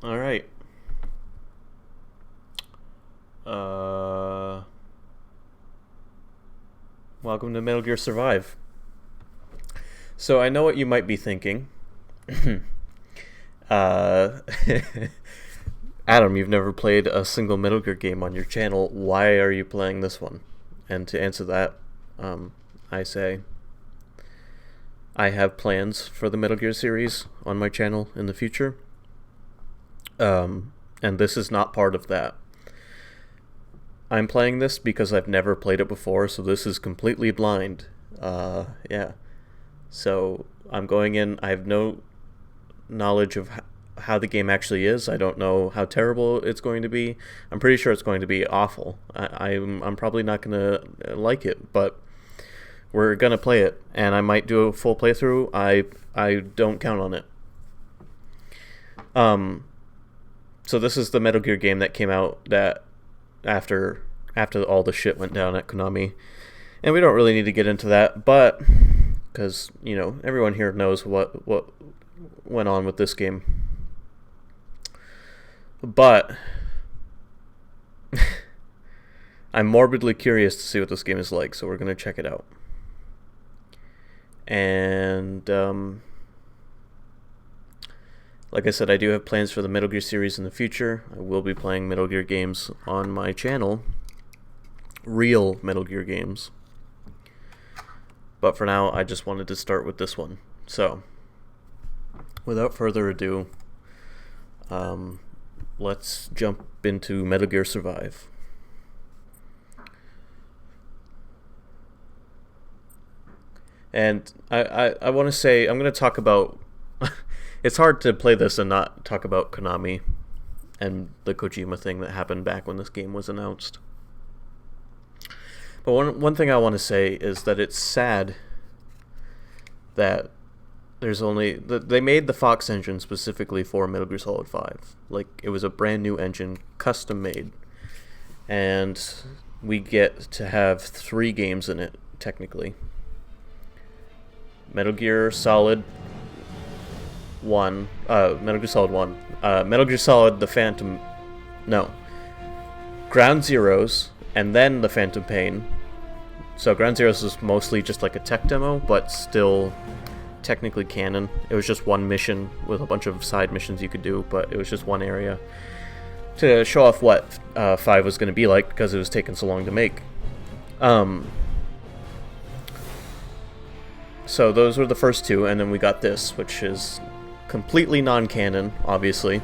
All right. Uh, Welcome to Metal Gear Survive. So I know what you might be thinking. uh, Adam, you've never played a single Metal Gear game on your channel. Why are you playing this one? And to answer that, I say I have plans for the Metal Gear series on my channel in the future. And this is not part of that. I'm playing this because I've never played it before, so this is completely blind. Yeah. So I'm going in. I have no knowledge of how the game actually is. I don't know how terrible it's going to be. I'm pretty sure it's going to be awful. I'm probably not going to like it, but we're going to play it, and I might do a full playthrough. I don't count on it. So this is the Metal Gear game that came out that after all the shit went down at Konami, and we don't really need to get into that, but because everyone here knows what went on with this game. But I'm morbidly curious to see what this game is like, so we're gonna check it out. And like I said, I do have plans for the Metal Gear series in the future. I will be playing Metal Gear games on my channel. Real Metal Gear games. But for now, I just wanted to start with this one. So, without further ado, let's jump into Metal Gear Survive. And I want to say, I'm going to talk about... It's hard to play this and not talk about Konami and the Kojima thing that happened back when this game was announced. But one thing I want to say is that it's sad that they made the Fox engine specifically for Metal Gear Solid 5. Like, it was a brand new engine, custom made. And we get to have 3 games in it, technically. Metal Gear Solid 1, Metal Gear Solid 1, Metal Gear Solid The Phantom, no, Ground Zeroes, and then The Phantom Pain. So Ground Zeroes is mostly just like a tech demo, but still technically canon. It was just one mission with a bunch of side missions you could do, but it was just one area to show off what 5 was going to be like, because it was taking so long to make. So those were the first 2, and then we got this, which is completely non-canon, obviously.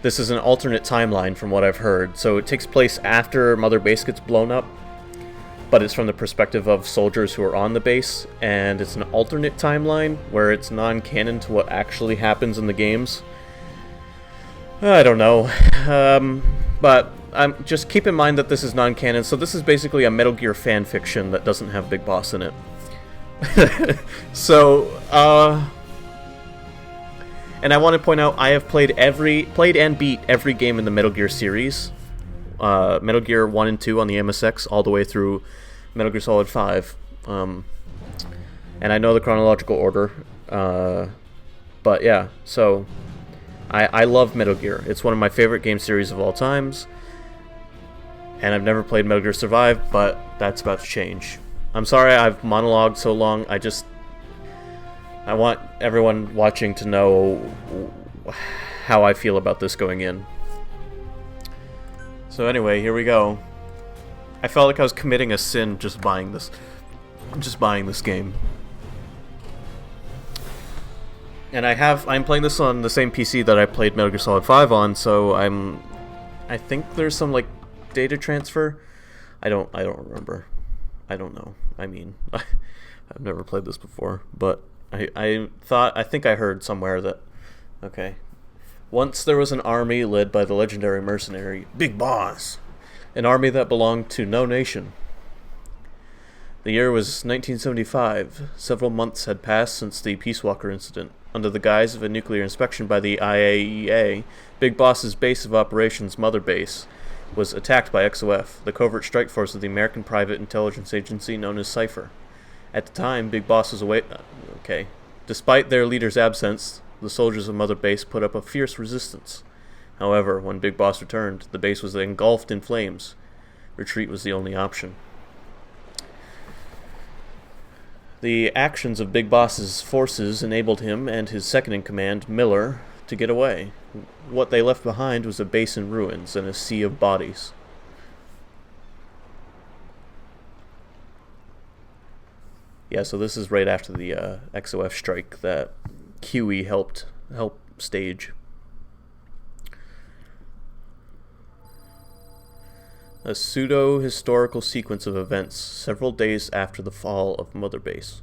This is an alternate timeline from what I've heard, so it takes place after Mother Base gets blown up, but it's from the perspective of soldiers who are on the base, and it's an alternate timeline where it's non-canon to what actually happens in the games. I don't know, but just keep in mind that this is non-canon, so this is basically a Metal Gear fan fiction that doesn't have Big Boss in it. So, and I want to point out, I have played and beat every game in the Metal Gear series. Metal Gear 1 and 2 on the MSX, all the way through Metal Gear Solid 5. And I know the chronological order. But yeah, so I love Metal Gear. It's one of my favorite game series of all times. And I've never played Metal Gear Survive, but that's about to change. I'm sorry I've monologued so long. I want everyone watching to know how I feel about this going in. So anyway, here we go. I felt like I was committing a sin just buying this game. And I'm playing this on the same PC that I played Metal Gear Solid 5 on, so I think there's some like data transfer. I don't remember. I don't know. I mean, I've never played this before, but I think I heard somewhere that, okay, once there was an army led by the legendary mercenary Big Boss, an army that belonged to no nation. The year was 1975. Several months had passed since the Peace Walker incident. Under the guise of a nuclear inspection by the IAEA, Big Boss's base of operations, Mother Base, was attacked by XOF, the covert strike force of the American private intelligence agency known as Cypher. At the time, Big Boss was away. Okay. Despite their leader's absence, the soldiers of Mother Base put up a fierce resistance. However, when Big Boss returned, the base was engulfed in flames. Retreat was the only option. The actions of Big Boss's forces enabled him and his second-in-command, Miller, to get away. What they left behind was a base in ruins and a sea of bodies. Yeah, so this is right after the XOF strike that Huey helped stage. A pseudo-historical sequence of events several days after the fall of Mother Base.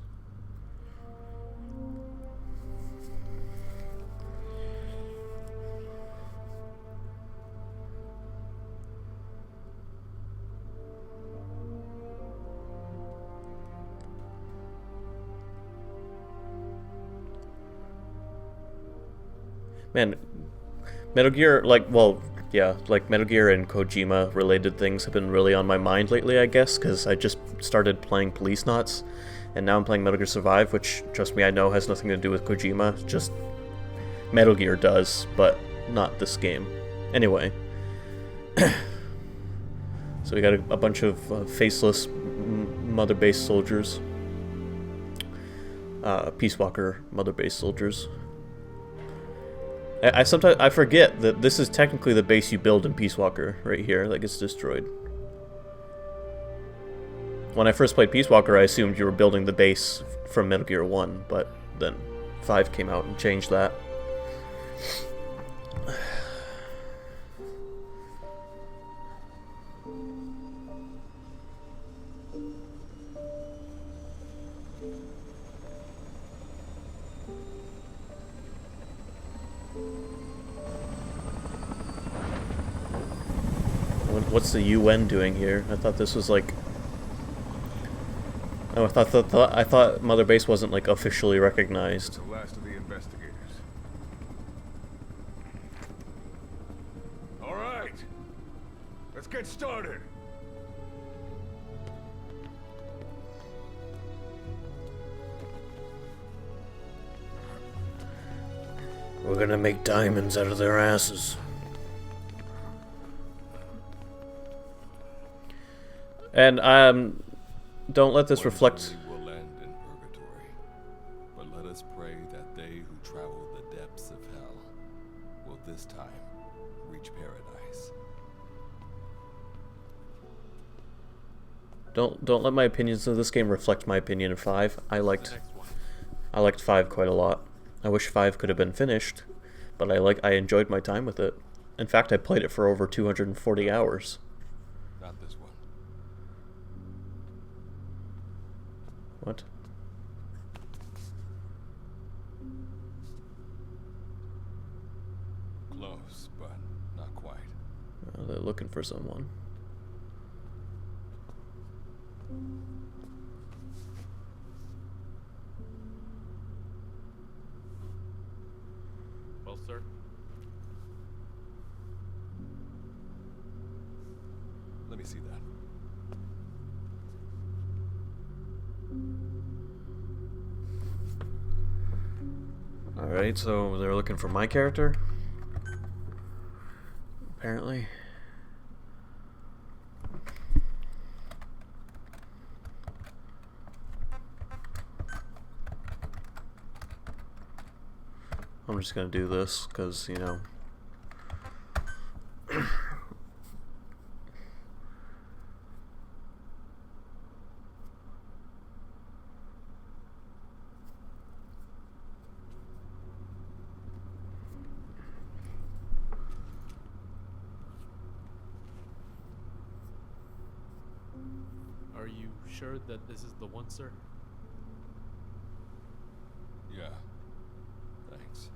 Man, Metal Gear, Metal Gear and Kojima related things have been really on my mind lately, I guess, because I just started playing Policenauts, and now I'm playing Metal Gear Survive, which, trust me, I know has nothing to do with Kojima, just Metal Gear does, but not this game. Anyway. So we got a bunch of faceless Mother Base soldiers. Peace Walker Mother Base soldiers. I sometimes forget that this is technically the base you build in Peace Walker right here that gets destroyed. When I first played Peace Walker, I assumed you were building the base from Metal Gear 1, but then 5 came out and changed that. What's the UN doing here? I thought this was like... Oh, I thought Mother Base wasn't like officially recognized. The last of the investigators. All right, let's get started. We're gonna make diamonds out of their asses. And don't let this reflect. Will end in purgatory, but let us pray that they who travel the depths of hell will this time reach paradise. Don't let my opinions of this game reflect my opinion of 5. I liked 5 quite a lot. I wish 5 could have been finished, but I enjoyed my time with it. In fact, I played it for over 240 hours. Not this one. What? Close, but not quite. Oh, they're looking for someone. Well, sir. Let me see that. Alright, so they're looking for my character? Apparently. I'm just gonna do this, because, you know... Are you sure that this is the one, sir? Yeah. Thanks.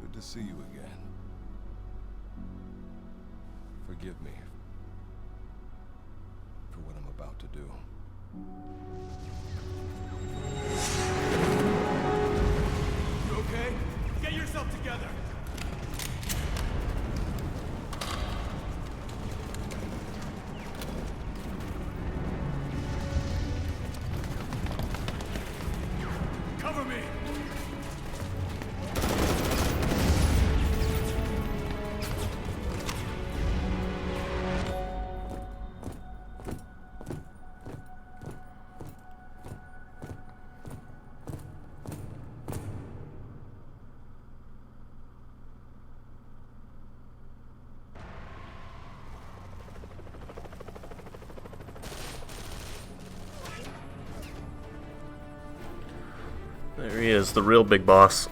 Good to see you again. Forgive me for what I'm about to do. You okay? Get yourself together. There he is, the real big boss.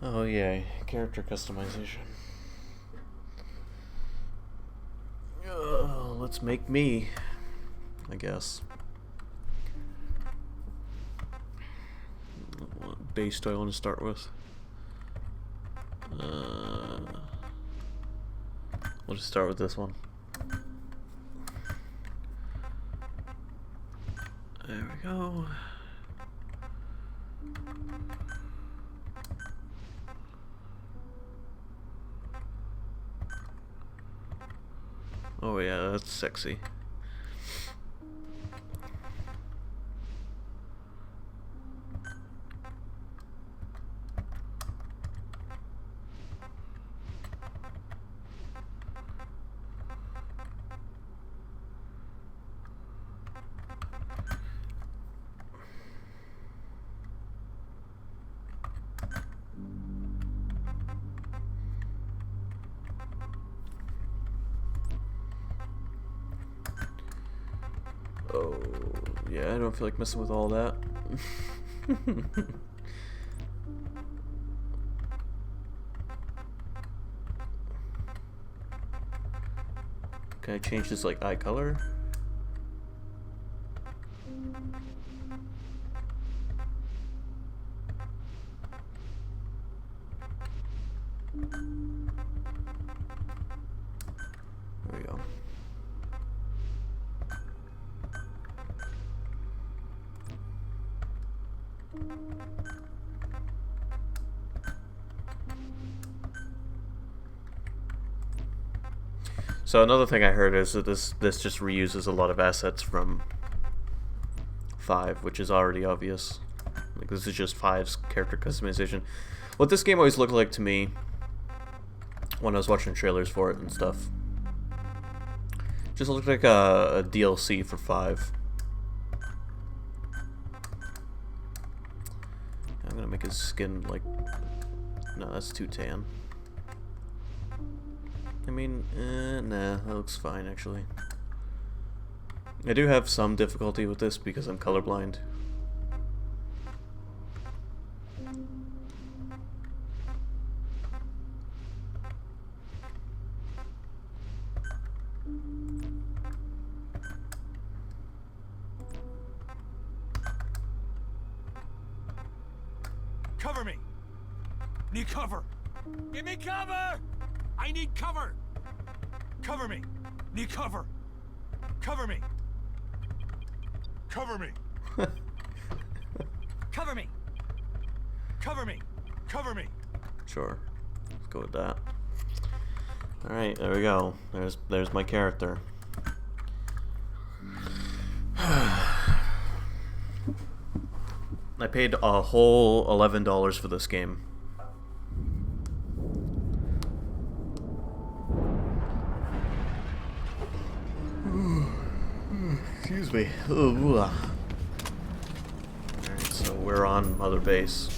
Oh yay, character customization. Let's make me, I guess. What base do I want to start with? We'll just start with this one. There we go. Oh yeah, that's sexy. Oh, yeah, I don't feel like messing with all that. Can I change this, like, eye color? There we go. So another thing I heard is that this just reuses a lot of assets from 5, which is already obvious. Like, this is just 5's character customization. What this game always looked like to me when I was watching trailers for it and stuff, just looked like a DLC for 5. I'm gonna make his skin like, no, that's too tan. I mean, nah, that looks fine actually. I do have some difficulty with this because I'm colorblind. Cover me! Need cover! Give me cover! I need cover! Cover me! Need cover! Cover me! Cover me! Cover me! Cover me! Cover me! Sure. Let's go with that. Alright, there we go. There's my character. I paid a whole $11 for this game. Excuse me. Alright, so we're on Mother Base.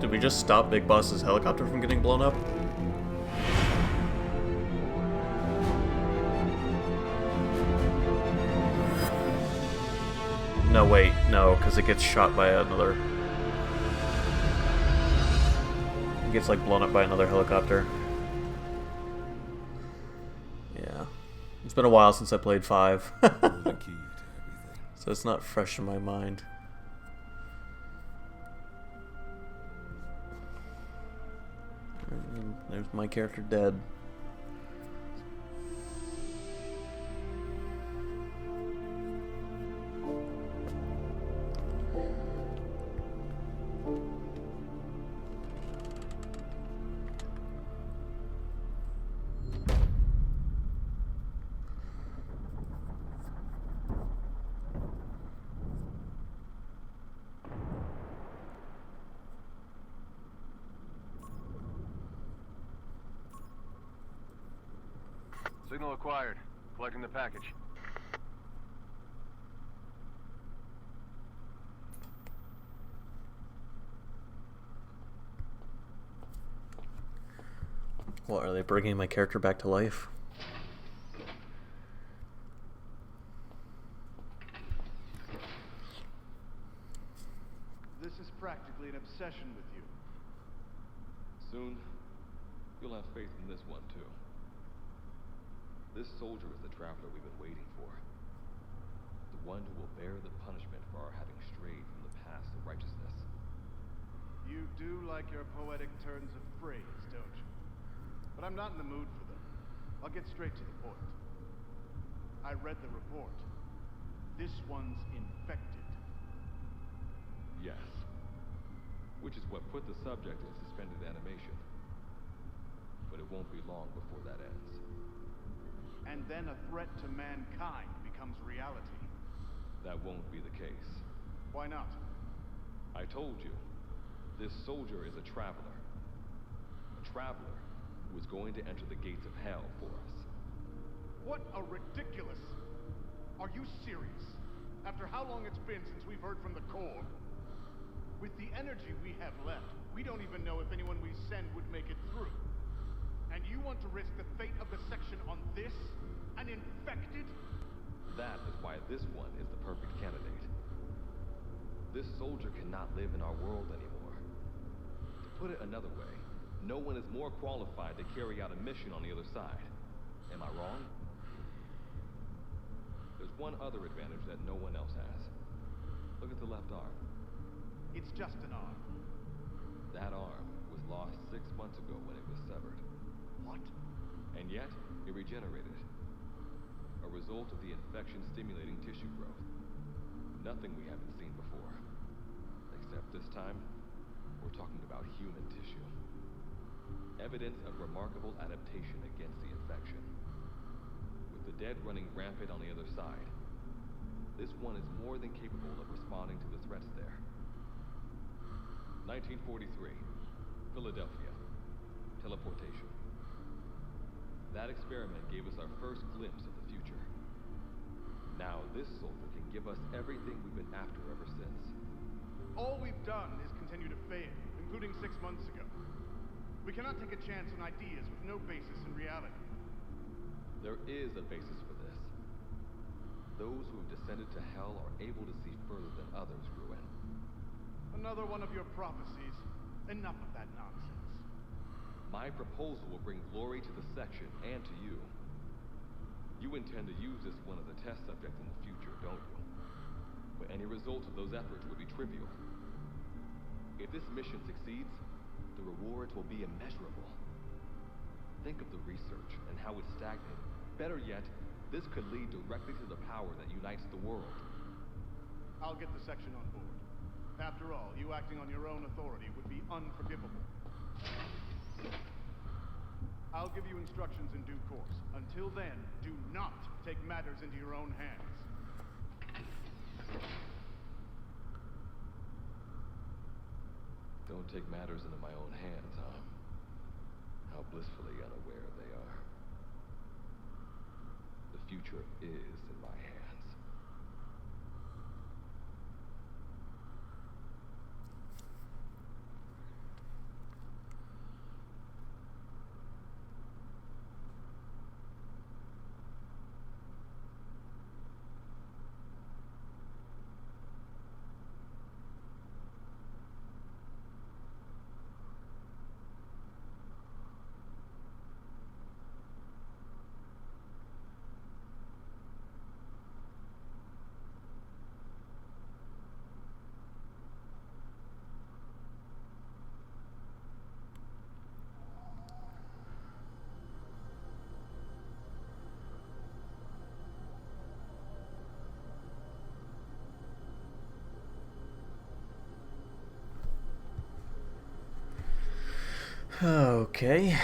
Did we just stop Big Boss's helicopter from getting blown up? No, wait, no, because it gets shot by another... It gets, like, blown up by another helicopter. Yeah. It's been a while since I played 5. The key to everything. So it's not fresh in my mind. And there's my character dead. Signal acquired. Collecting the package. What, are they bringing my character back to life? This is practically an obsession with you. Soon, you'll have faith in this one, too. This soldier is the traveler we've been waiting for. The one who will bear the punishment for our having strayed from the paths of righteousness. You do like your poetic turns of phrase, don't you? But I'm not in the mood for them. I'll get straight to the point. I read the report. This one's infected. Yes. Which is what put the subject in suspended animation. But it won't be long before that ends. And then a threat to mankind becomes reality. That won't be the case. Why not? I told you, this soldier is a traveler. A traveler who is going to enter the gates of hell for us. What a ridiculous... Are you serious? After how long it's been since we've heard from the Corps? With the energy we have left, we don't even know if anyone we send would make it through. And you want to risk the fate of the section on this? An infected? That is why this one is the perfect candidate. This soldier cannot live in our world anymore. To put it another way, no one is more qualified to carry out a mission on the other side. Am I wrong? There's one other advantage that no one else has. Look at the left arm. It's just an arm. That arm was lost 6 months ago when it was severed. What? And yet, it regenerated. A result of the infection stimulating tissue growth. Nothing we haven't seen before. Except this time, we're talking about human tissue. Evidence of remarkable adaptation against the infection. With the dead running rampant on the other side, this one is more than capable of responding to the threats there. 1943, Philadelphia. Teleportation. That experiment gave us our first glimpse of the future. Now this soldier can give us everything we've been after ever since. All we've done is continue to fail, including 6 months ago. We cannot take a chance on ideas with no basis in reality. There is a basis for this. Those who have descended to hell are able to see further than others, Gruen. Another one of your prophecies. Enough of that nonsense. My proposal will bring glory to the section and to you. You intend to use this one as a test subject in the future, don't you? But any result of those efforts would be trivial. If this mission succeeds, the rewards will be immeasurable. Think of the research and how it's stagnated. Better yet, this could lead directly to the power that unites the world. I'll get the section on board. After all, you acting on your own authority would be unforgivable. I'll give you instructions in due course. Until then, do not take matters into your own hands. Don't take matters into my own hands, huh? How blissfully unaware they are. The future is in my hands. Okay.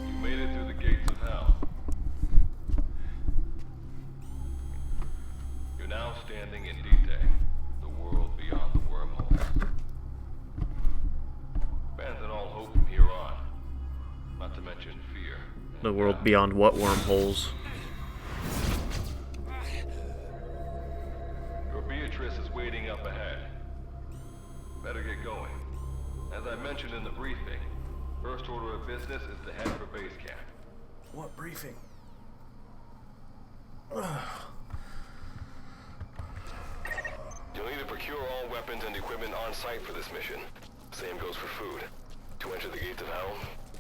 You made it through the gates of hell. You're now standing in Dite, the world beyond the wormhole. Abandon all hope from here on. Not to mention fear. The world beyond what wormholes? Your Beatrice is waiting up ahead. Better get going. As I mentioned in the briefing, first order of business is to head for base camp. What briefing? You'll need to procure all weapons and equipment on site for this mission. Same goes for food. To enter the gates of hell,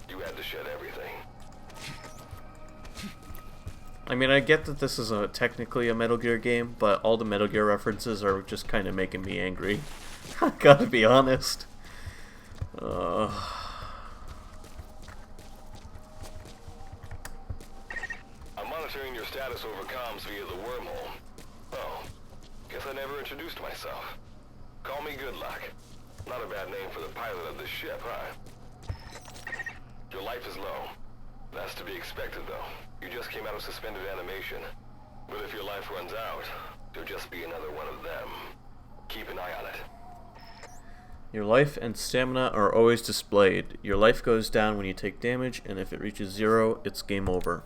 you had to shed everything. I mean, I get that this is technically a Metal Gear game, but all the Metal Gear references are just kind of making me angry. I gotta be honest. I'm monitoring your status over comms via the wormhole. Oh, guess I never introduced myself. Call me Good Luck. Not a bad name for the pilot of this ship, huh? Your life is low. That's to be expected, though. You just came out of suspended animation. But if your life runs out, you'll just be another one of them. Keep an eye on it. Your life and stamina are always displayed. Your life goes down when you take damage, and if it reaches 0, it's game over.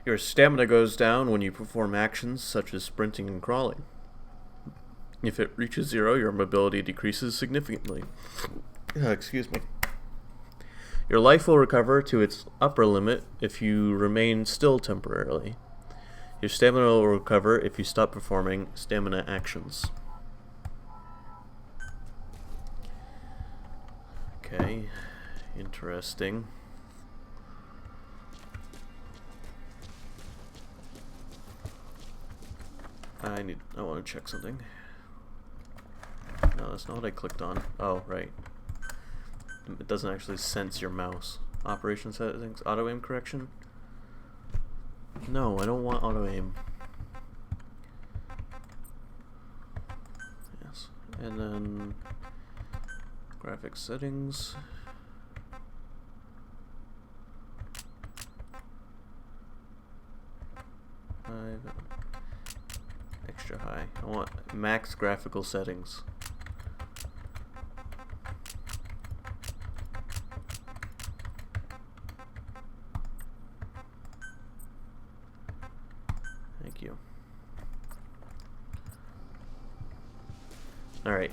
Your stamina goes down when you perform actions such as sprinting and crawling. If it reaches 0, your mobility decreases significantly. Excuse me. Your life will recover to its upper limit if you remain still temporarily. Your stamina will recover if you stop performing stamina actions. Okay, interesting. I want to check something. No, that's not what I clicked on. Oh, right. It doesn't actually sense your mouse. Operation settings, auto aim correction. No, I don't want auto aim. Yes, and then graphics settings. Extra high. I want max graphical settings. Thank you. All right.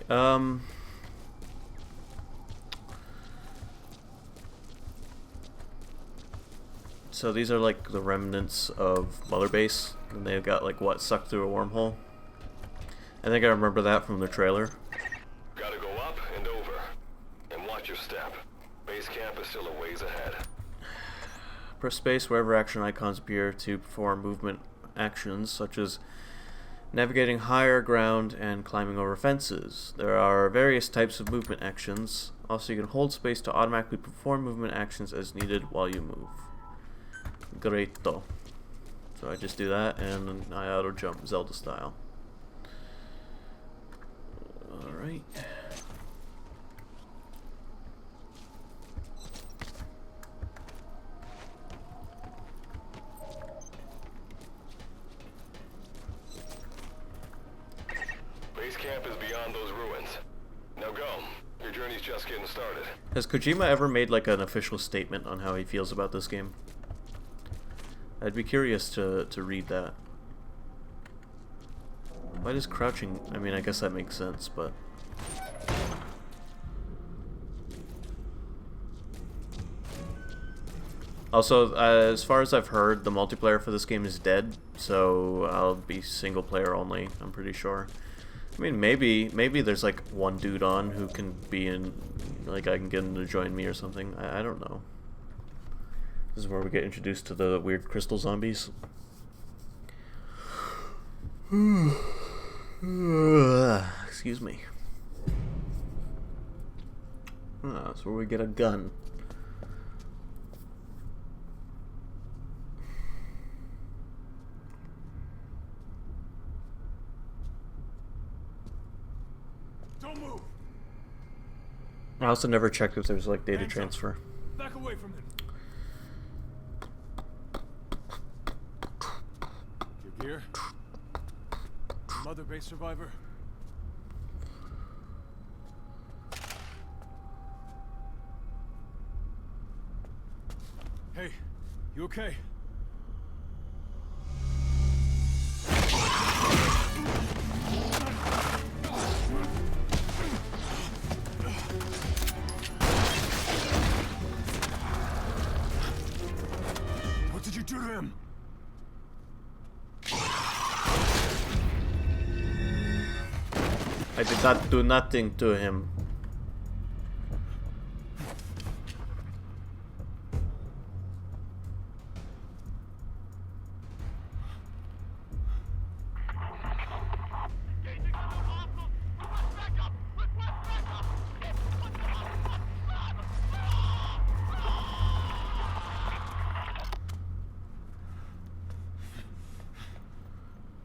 So these are like the remnants of Mother Base, and they've got like what sucked through a wormhole. I think I remember that from the trailer. Gotta go up and over. And watch your step. Base camp is still a ways ahead. Press space wherever action icons appear to perform movement actions such as navigating higher ground and climbing over fences. There are various types of movement actions. Also, you can hold space to automatically perform movement actions as needed while you move. Great though. So I just do that and I auto jump Zelda style. Alright. Base camp is beyond those ruins. Now go. Your journey's just getting started. Has Kojima ever made like an official statement on how he feels about this game? I'd be curious to read that. Why does crouching... I mean, I guess that makes sense, but... Also, as far as I've heard, the multiplayer for this game is dead, so I'll be single player only, I'm pretty sure. I mean, maybe there's like one dude on who can be in... Like, I can get him to join me or something. I don't know. This is where we get introduced to the weird crystal zombies. Excuse me. That's where we get a gun. Don't move. I also never checked if there's like data Hands up. transfer. Back away from him. Your gear? Mother Base survivor? Hey, you okay? What did you do to him? I did not do nothing to him.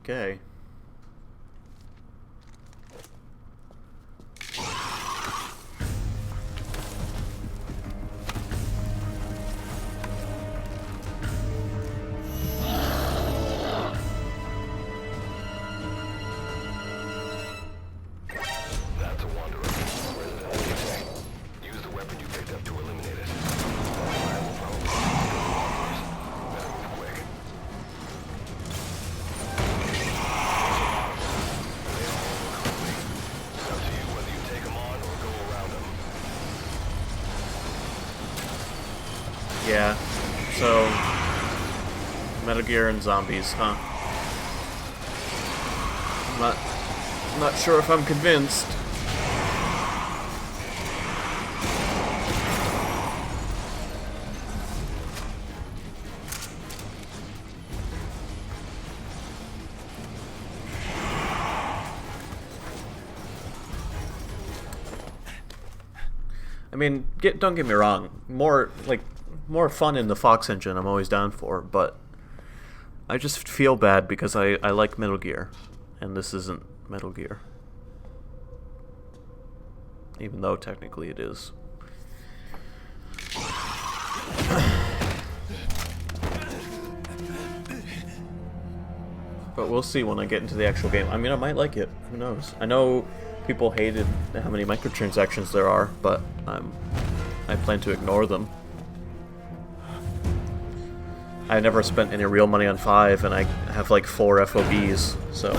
Okay. That's a wanderer. Resident of the Use the weapon you picked up to eliminate it. I will probably better move quick. It's up to you whether you take them on or go around them. Yeah. So Metal Gear and zombies, huh? I'm not sure if I'm convinced. I mean, don't get me wrong. More like more fun in the Fox engine, I'm always down for, but I just feel bad because I like Metal Gear, and this isn't Metal Gear. Even though technically it is. But we'll see when I get into the actual game. I mean, I might like it. Who knows? I know people hated how many microtransactions there are, but I plan to ignore them. I never spent any real money on 5, and I have like 4 FOBs, so...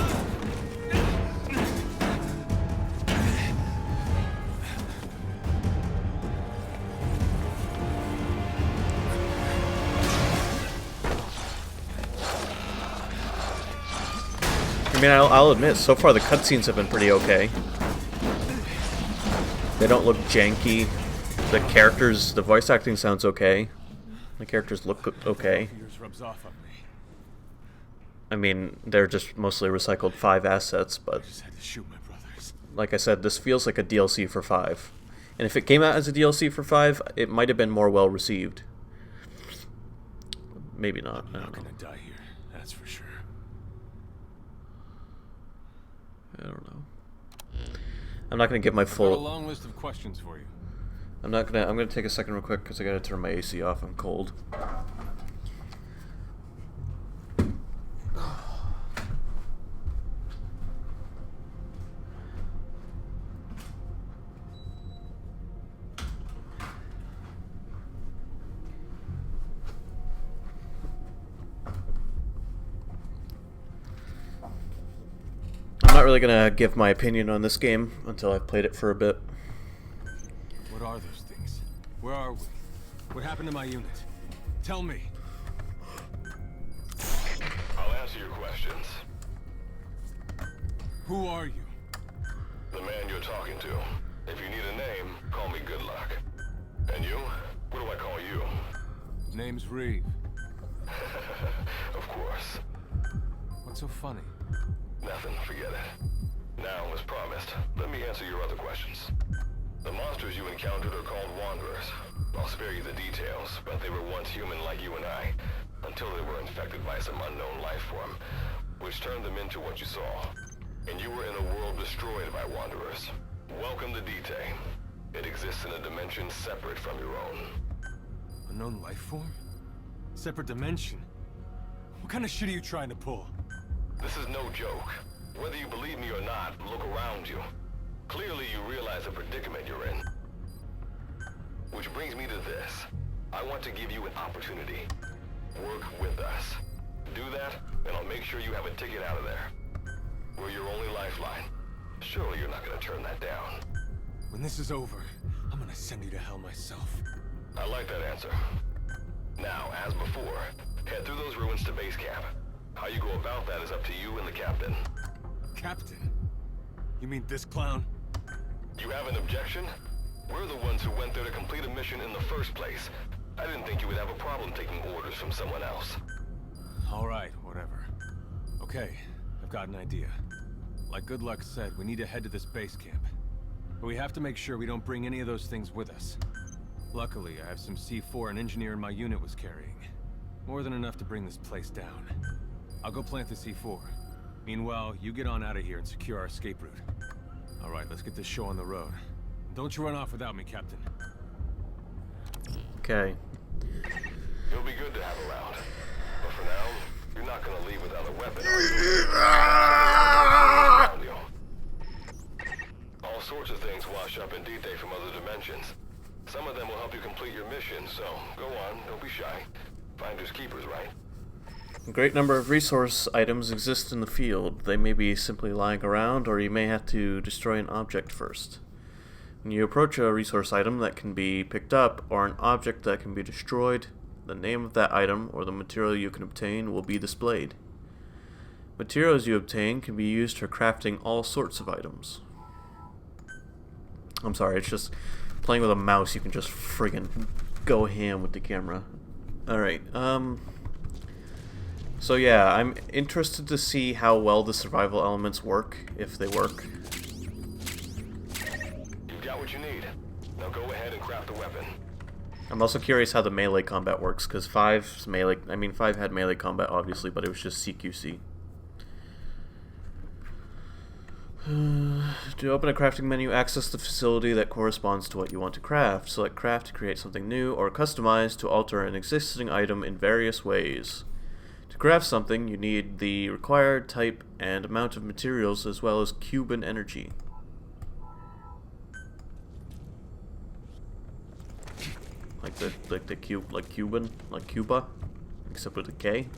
I mean, I'll admit, so far the cutscenes have been pretty okay. They don't look janky. The characters, the voice acting sounds okay. The characters look okay. Yours rubs off on me. I mean, they're just mostly recycled 5 assets, but I just had to shoot my brothers. like I said, this feels like a DLC for 5. And if it came out as a DLC for 5, it might have been more well received. Maybe not. I I'm don't not know. gonna die here, that's for sure. I don't know. I'm not gonna give my I've got a full. long list of questions for you. I'm gonna take a second real quick because I gotta turn my AC off. I'm cold. I'm not really gonna give my opinion on this game until I've played it for a bit. What are those things? Where are we? What happened to my unit? Tell me. I'll answer your questions. Who are you? The man you're talking to. If you need a name, call me Good Luck. And you? What do I call you? Name's Reeve. Of course. What's so funny? Nothing, forget it. Now, as promised, let me answer your other questions. The monsters you encountered are called Wanderers. I'll spare you the details, but they were once human like you and I, until they were infected by some unknown life form, which turned them into what you saw. And you were in a world destroyed by Wanderers. Welcome to Dite. It exists in a dimension separate from your own. Unknown life form? Separate dimension? What kind of shit are you trying to pull? This is no joke. Whether you believe me or not, look around you. Clearly you realize the predicament you're in. Which brings me to this. I want to give you an opportunity. Work with us. Do that, and I'll make sure you have a ticket out of there. We're your only lifeline. Surely you're not gonna turn that down. When this is over, I'm gonna send you to hell myself. I like that answer. Now, as before, head through those ruins to base camp. How you go about that is up to you and the captain. Captain? You mean this clown? You have an objection? We're the ones who went there to complete a mission in the first place. I didn't think you would have a problem taking orders from someone else. Alright, whatever. Okay, I've got an idea. Like Good Luck said, we need to head to this base camp. But we have to make sure we don't bring any of those things with us. Luckily, I have some C4 an engineer in my unit was carrying. More than enough to bring this place down. I'll go plant the C4. Meanwhile, you get on out of here and secure our escape route. Alright, let's get this show on the road. Don't you run off without me, Captain. Okay. You'll be good to have around. But for now, you're not gonna leave without a weapon, are you? All sorts of things wash up in Dite from other dimensions. Some of them will help you complete your mission, so go on, don't be shy. Finders keepers, right? A great number of resource items exist in the field. They may be simply lying around, or you may have to destroy an object first. When you approach a resource item that can be picked up, or an object that can be destroyed, the name of that item or the material you can obtain will be displayed. Materials you obtain can be used for crafting all sorts of items. I'm sorry, it's just playing with a mouse, you can just friggin' go ham with the camera. Alright, so yeah, I'm interested to see how well the survival elements work, if they work. You've got what you need. Now go ahead and craft the weapon. I'm also curious how the melee combat works, because 5's melee... I mean, 5 had melee combat, obviously, but it was just CQC. To open a crafting menu, access the facility that corresponds to what you want to craft. Select craft to create something new, or customize to alter an existing item in various ways. To craft something, you need the required type and amount of materials, as well as Cuban energy. Like Cuban, like Cuba, except with a K.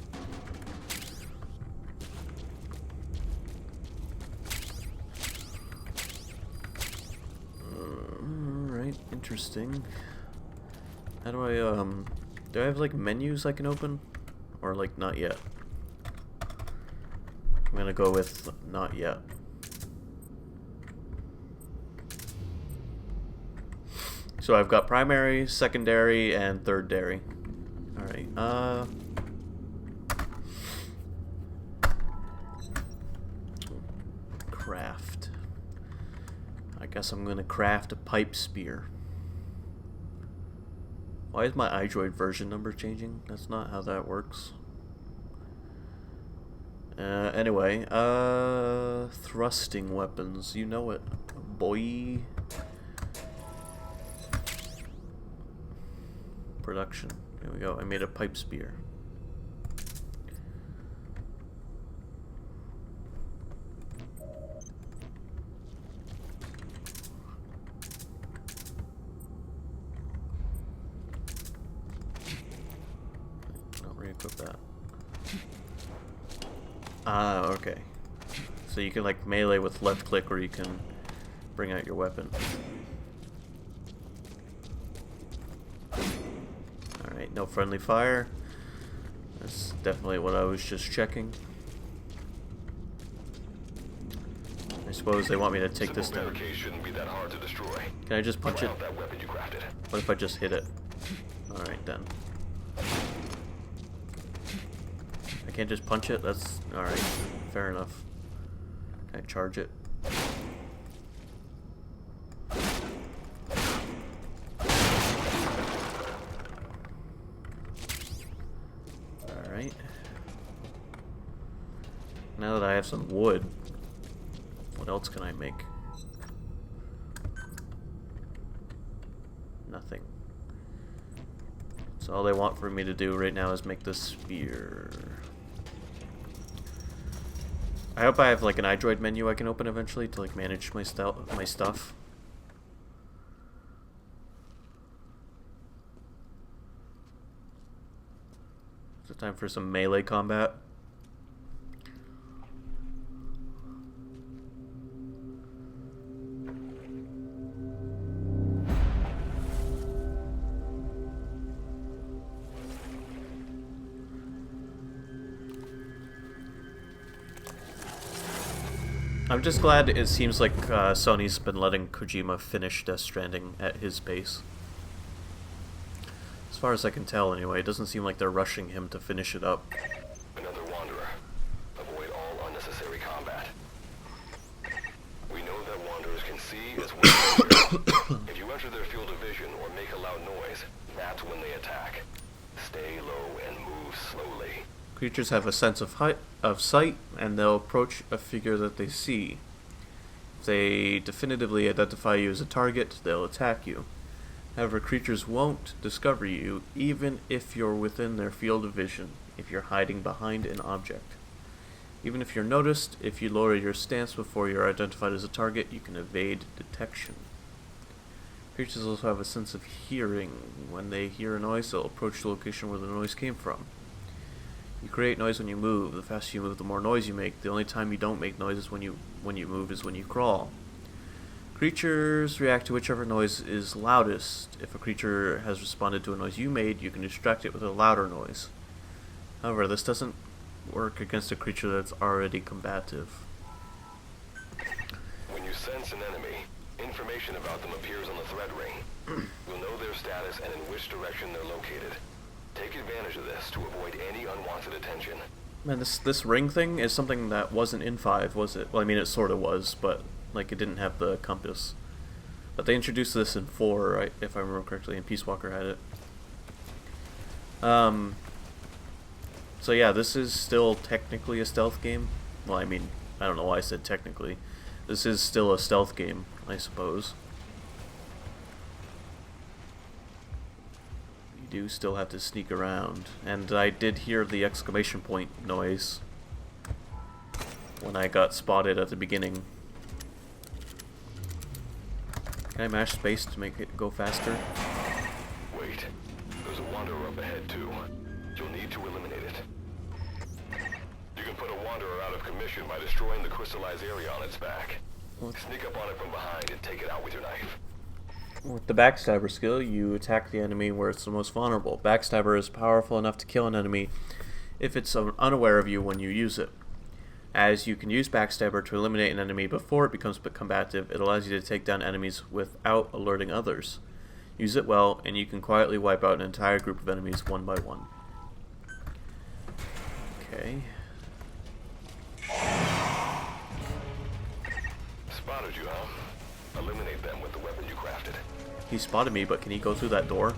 Alright, interesting. How do I have like menus I can open? Or like not yet? I'm gonna go with not yet. So I've got primary, secondary, and third dairy. Alright, craft. I guess I'm gonna craft a pipe spear. Why is my iDroid version number changing? That's not how that works. Anyway, thrusting weapons. You know it, boy. Production. There we go. I made a pipe spear. I'll re-equip that. Ah, okay. So you can like melee with left click, or you can bring out your weapon. Alright, no friendly fire. That's definitely what I was just checking. I suppose they want me to take this down. Shouldn't be that hard to destroy. Can I just punch it? That weapon you crafted. What if I just hit it? Alright then. I can't just punch it? That's... alright. Fair enough. Can I charge it? Alright. Now that I have some wood, what else can I make? Nothing. So all they want for me to do right now is make this spear. I hope I have like an iDroid menu I can open eventually to like manage my stuff. Is it time for some melee combat? I'm just glad it seems like Sony's been letting Kojima finish Death Stranding at his pace. As far as I can tell, anyway, it doesn't seem like they're rushing him to finish it up. Another wanderer. Avoid all unnecessary combat. We know that wanderers can see as well as hear. If you enter their field of vision or make a loud noise, that's when they attack. Stay low and move slowly. Creatures have a sense of sight, and they'll approach a figure that they see. If they definitively identify you as a target, they'll attack you. However, creatures won't discover you, even if you're within their field of vision, if you're hiding behind an object. Even if you're noticed, if you lower your stance before you're identified as a target, you can evade detection. Creatures also have a sense of hearing. When they hear a noise, they'll approach the location where the noise came from. You create noise when you move. The faster you move, the more noise you make. The only time you don't make noise is when you move is when you crawl. Creatures react to whichever noise is loudest. If a creature has responded to a noise you made, you can distract it with a louder noise. However, this doesn't work against a creature that's already combative. When you sense an enemy, information about them appears on the threat ring. You'll know their status and in which direction they're located. Take advantage of this to avoid any unwanted attention. Man, this ring thing is something that wasn't in 5, was it? Well, I mean, it sort of was, but like it didn't have the compass. But they introduced this in 4, right, if I remember correctly, and Peace Walker had it. So yeah, this is still technically a stealth game. Well, I mean, I don't know why I said technically. This is still a stealth game, I suppose. You do still have to sneak around. And I did hear the exclamation point noise when I got spotted at the beginning. Can I mash space to make it go faster? Wait. There's a Wanderer up ahead, too. You'll need to eliminate it. You can put a Wanderer out of commission by destroying the crystallized area on its back. Sneak up on it from behind and take it out with your knife. With the Backstabber skill, you attack the enemy where it's the most vulnerable. Backstabber is powerful enough to kill an enemy if it's unaware of you when you use it. As you can use Backstabber to eliminate an enemy before it becomes combative, it allows you to take down enemies without alerting others. Use it well, and you can quietly wipe out an entire group of enemies one by one. Okay. Spotted you, huh? Eliminate them with the weapon you crafted. He spotted me, but can he go through that door?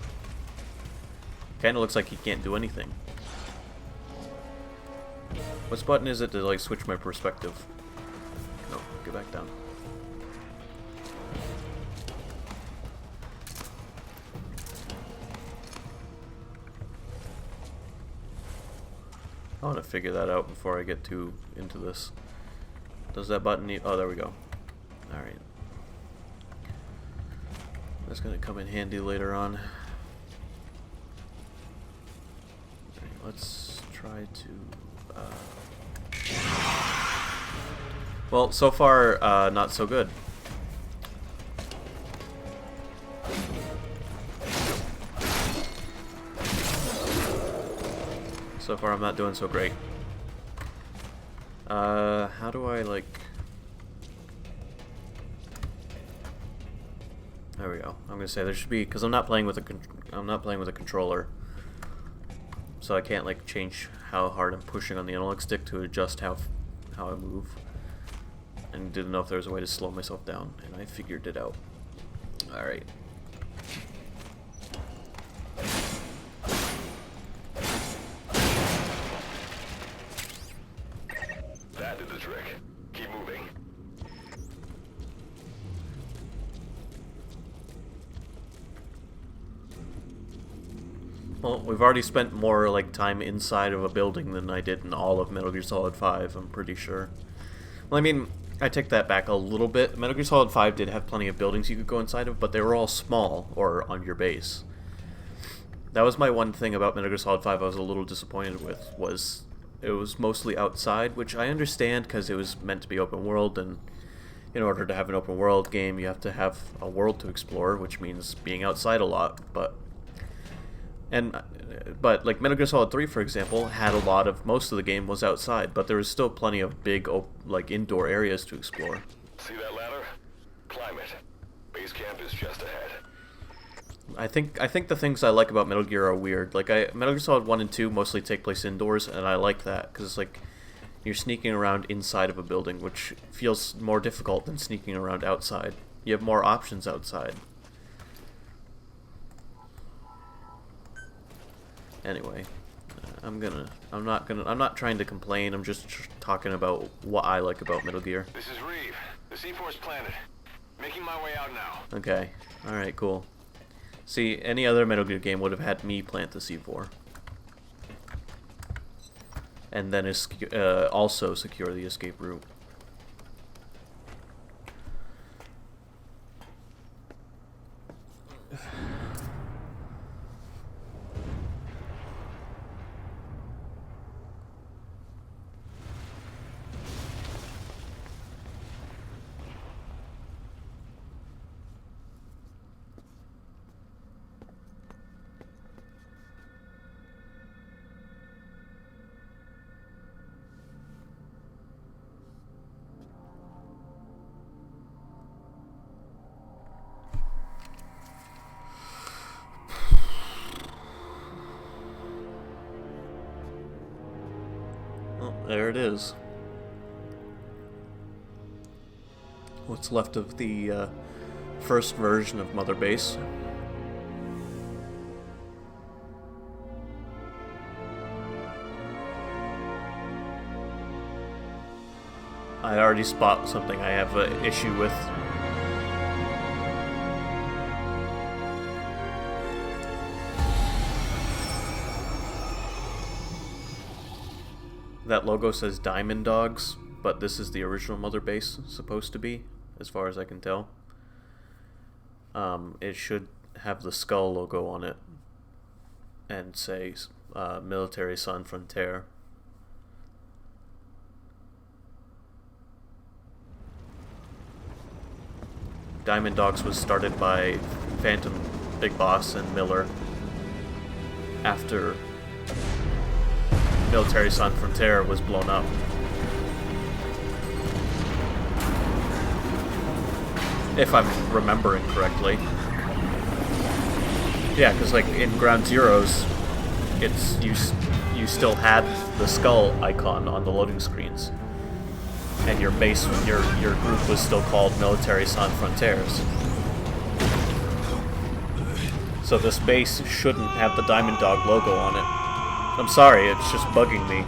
Kinda looks like he can't do anything. Which button is it to, like, switch my perspective? No, get back down. I want to figure that out before I get too into this. Does that button need... Oh, there we go. Alright. That's going to come in handy later on. Alright, let's try to... Well, so far, not so good. So far, I'm not doing so great. How do I, like... There we go. I'm gonna say there should be, because I'm not playing with a controller, so I can't like change how hard I'm pushing on the analog stick to adjust how I move. And didn't know if there was a way to slow myself down, and I figured it out. All right. That did the trick. Keep moving. Well, we've already spent more like time inside of a building than I did in all of Metal Gear Solid 5, I'm pretty sure. Well, I mean, I take that back a little bit. Metal Gear Solid 5 did have plenty of buildings you could go inside of, but they were all small or on your base. That was my one thing about Metal Gear Solid 5 I was a little disappointed with, was it was mostly outside, which I understand because it was meant to be open world, and in order to have an open world game, you have to have a world to explore, which means being outside a lot, but like Metal Gear Solid 3, for example, had a lot of, most of the game was outside, but there was still plenty of big, like, indoor areas to explore. See that ladder? Climb it. Base camp is just ahead. I think the things I like about Metal Gear are weird. Like, Metal Gear Solid 1 and 2 mostly take place indoors, and I like that, because it's like, you're sneaking around inside of a building, which feels more difficult than sneaking around outside. You have more options outside. Anyway, I'm not trying to complain, I'm just talking about what I like about Metal Gear. This is Reeve. The C4's planted. Making my way out now. Okay, alright, cool. See, any other Metal Gear game would have had me plant the C4. And then also secure the escape route. There it is. What's left of the first version of Mother Base. I already spot something I have an issue with. That logo says Diamond Dogs, but this is the original Mother Base supposed to be, as far as I can tell. It should have the skull logo on it and say Military Sans Frontières. Diamond Dogs was started by Phantom, Big Boss, and Miller after Military Sans Frontières was blown up. If I'm remembering correctly. Yeah, because like in Ground Zeroes, it's you still had the skull icon on the loading screens, and your base, your group was still called Military Sans Frontières. So this base shouldn't have the Diamond Dog logo on it. I'm sorry, it's just bugging me.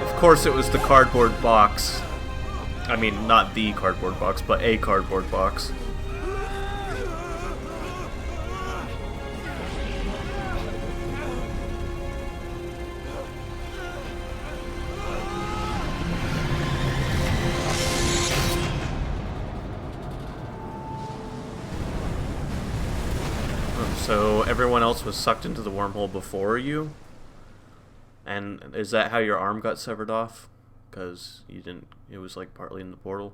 Of course it was the cardboard box. I mean, not the cardboard box, but a cardboard box. So everyone else was sucked into the wormhole before you? And is that how your arm got severed off? Because you didn't, it was like partly in the portal.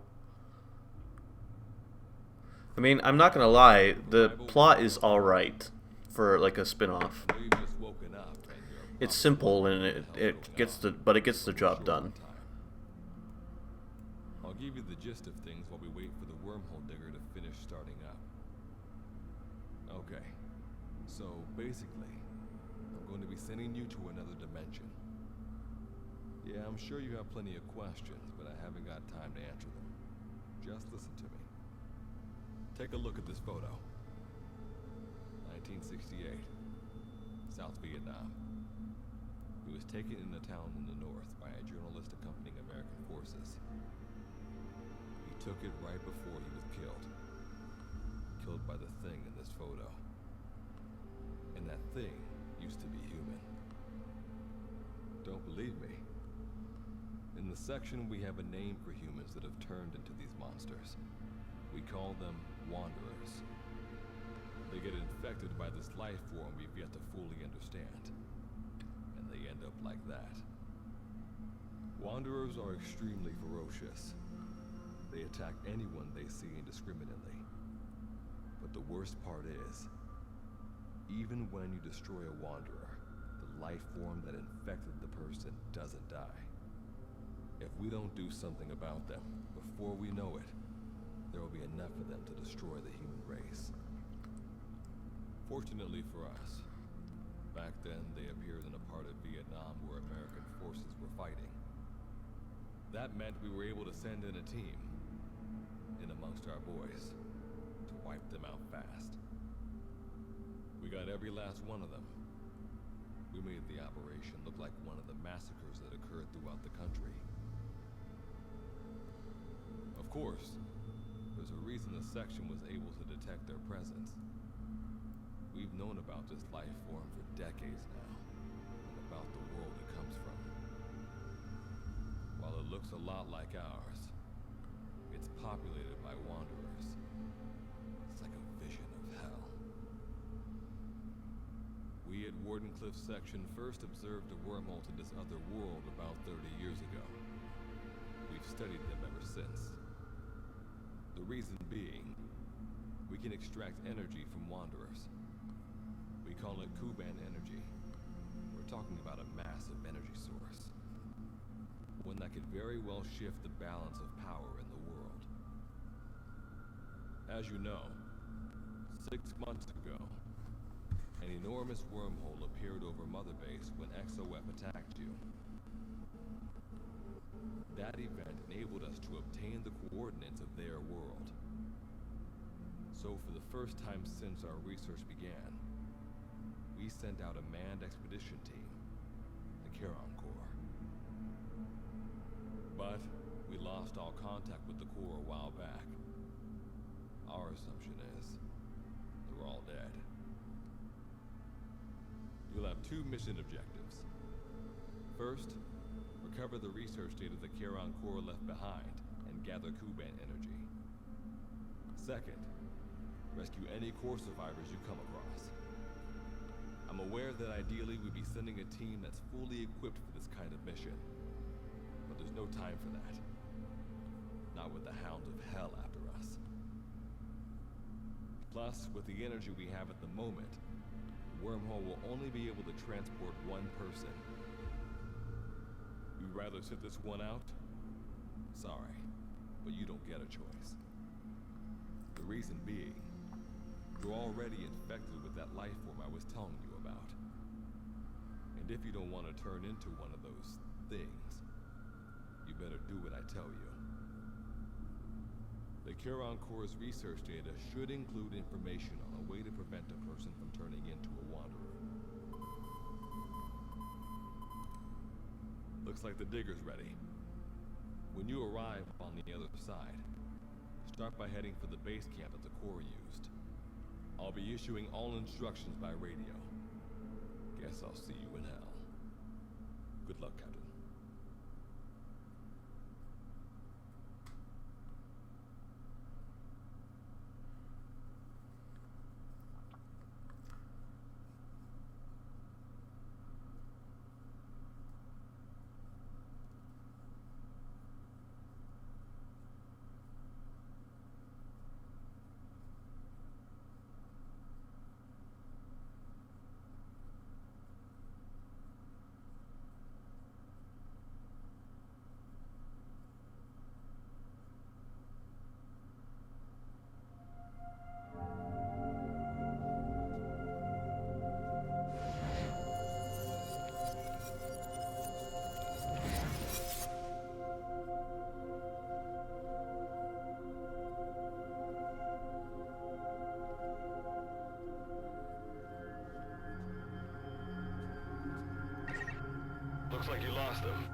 I mean, I'm not gonna lie, the plot is alright for like a spin-off. It's simple and it gets the job done. I'll give you the gist of things while we wait for the wormhole digger to finish starting up. Okay, so basically, I'm going to be sending you to another dimension. Yeah, I'm sure you have plenty of questions, but I haven't got time to answer them. Just listen to me. Take a look at this photo. 1968, South Vietnam. He was taken in a town in the north by a journalist accompanying American forces. He took it right before he was killed. Killed by the thing in this photo. And that thing used to be human. Don't believe me? In the section, we have a name for humans that have turned into these monsters. We call them Wanderers. They get infected by this life form we've yet to fully understand. And they end up like that. Wanderers are extremely ferocious. They attack anyone they see indiscriminately. But the worst part is, even when you destroy a Wanderer, life form that infected the person doesn't die. If we don't do something about them, before we know it, there will be enough of them to destroy the human race. Fortunately for us, back then they appeared in a part of Vietnam where American forces were fighting. That meant we were able to send in a team, in amongst our boys, to wipe them out fast. We got every last one of them. We made the operation look like one of the massacres that occurred throughout the country. Of course, there's a reason the section was able to detect their presence. We've known about this life form for decades now, and about the world it comes from. While it looks a lot like ours, it's populated by wanderers. It's like a vision of hell. We at Wardenclyffe section first observed a wormhole to this other world about 30 years ago. We've studied them ever since. The reason being, we can extract energy from wanderers. We call it Kuban energy. We're talking about a massive energy source. One that could very well shift the balance of power in the world. As you know, 6 months ago, an enormous wormhole appeared over Mother Base when XOF attacked you. That event enabled us to obtain the coordinates of their world. So for the first time since our research began, we sent out a manned expedition team, the Charon Corps. But we lost all contact with the Corps a while back. Our assumption is they're all dead. You'll have 2 mission objectives. First, recover the research data the Charon Corps left behind and gather Kuban energy. Second, rescue any Corps survivors you come across. I'm aware that ideally we'd be sending a team that's fully equipped for this kind of mission, but there's no time for that. Not with the Hounds of Hell after us. Plus, with the energy we have at the moment, the wormhole will only be able to transport 1 person. You'd rather sit this one out? Sorry, but you don't get a choice. The reason being, you're already infected with that life form I was telling you about. And if you don't want to turn into one of those things, you better do what I tell you. The Charon Corps' research data should include information on a way to prevent a person from turning into a wanderer. Looks like the digger's ready. When you arrive on the other side, start by heading for the base camp that the Corps used. I'll be issuing all instructions by radio. Guess I'll see you in hell. Good luck, Captain. Looks like you lost them.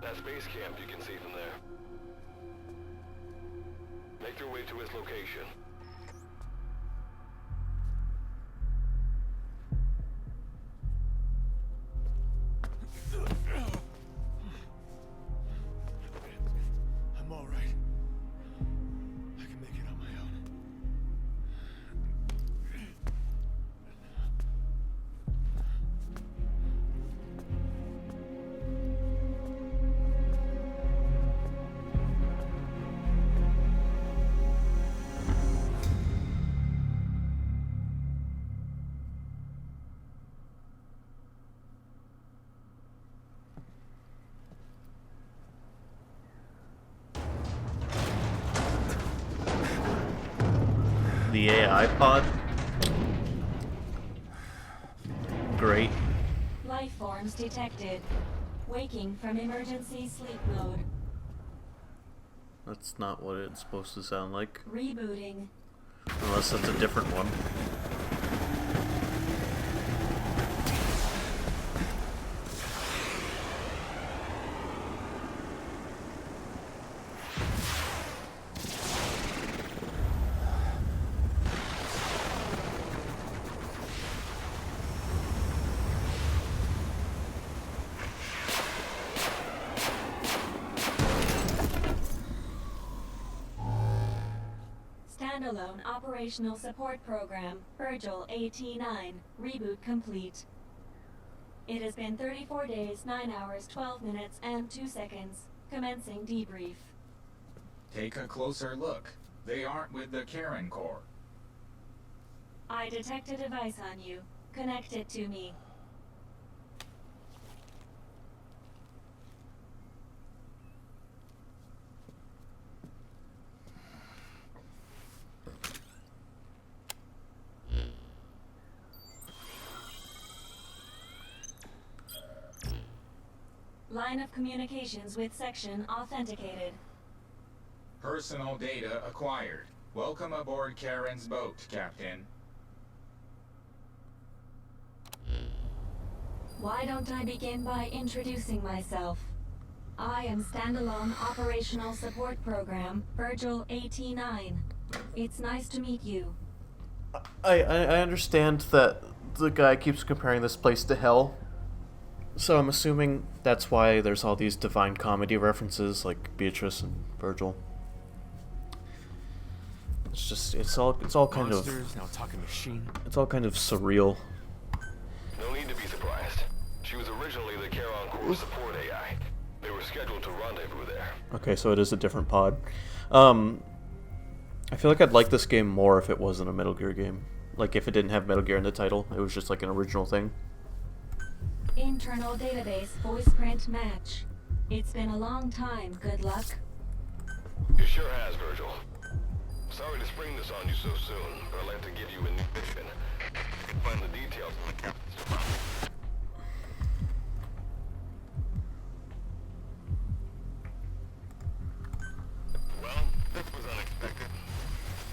That's base camp, you can see from there. Make your way to its location. I'm all right. I can make it on my own. The AI pod. Great. Life forms detected. Waking from emergency sleep mode. That's not what it's supposed to sound like. Rebooting. Unless that's a different one. Standalone Operational Support Program, Virgil AT-9, reboot complete. It has been 34 days, 9 hours, 12 minutes, and 2 seconds. Commencing debrief. Take a closer look. They aren't with the Karen Corps. I detect a device on you. Connect it to me. Line of communications with section authenticated. Personal data acquired. Welcome aboard Karen's boat, Captain. Why don't I begin by introducing myself? I am Standalone Operational Support Program, Virgil AT-9. It's nice to meet you. I understand that the guy keeps comparing this place to hell. So I'm assuming that's why there's all these Divine Comedy references like Beatrice and Virgil. It's just it's all kind Monsters, now talking machine. it's all kind of surreal. No need to be surprised. She was originally the Charon Corps support AI. They were scheduled to rendezvous there. Okay, so it is a different pod. I feel like I'd like this game more if it wasn't a Metal Gear game. Like if it didn't have Metal Gear in the title, it was just like an original thing. Internal database voice print match. It's been a long time, good luck. It sure has, Virgil. Sorry to spring this on you so soon, but I'd like to give you a new mission. You can find the details in the captain's department. Well, this was unexpected.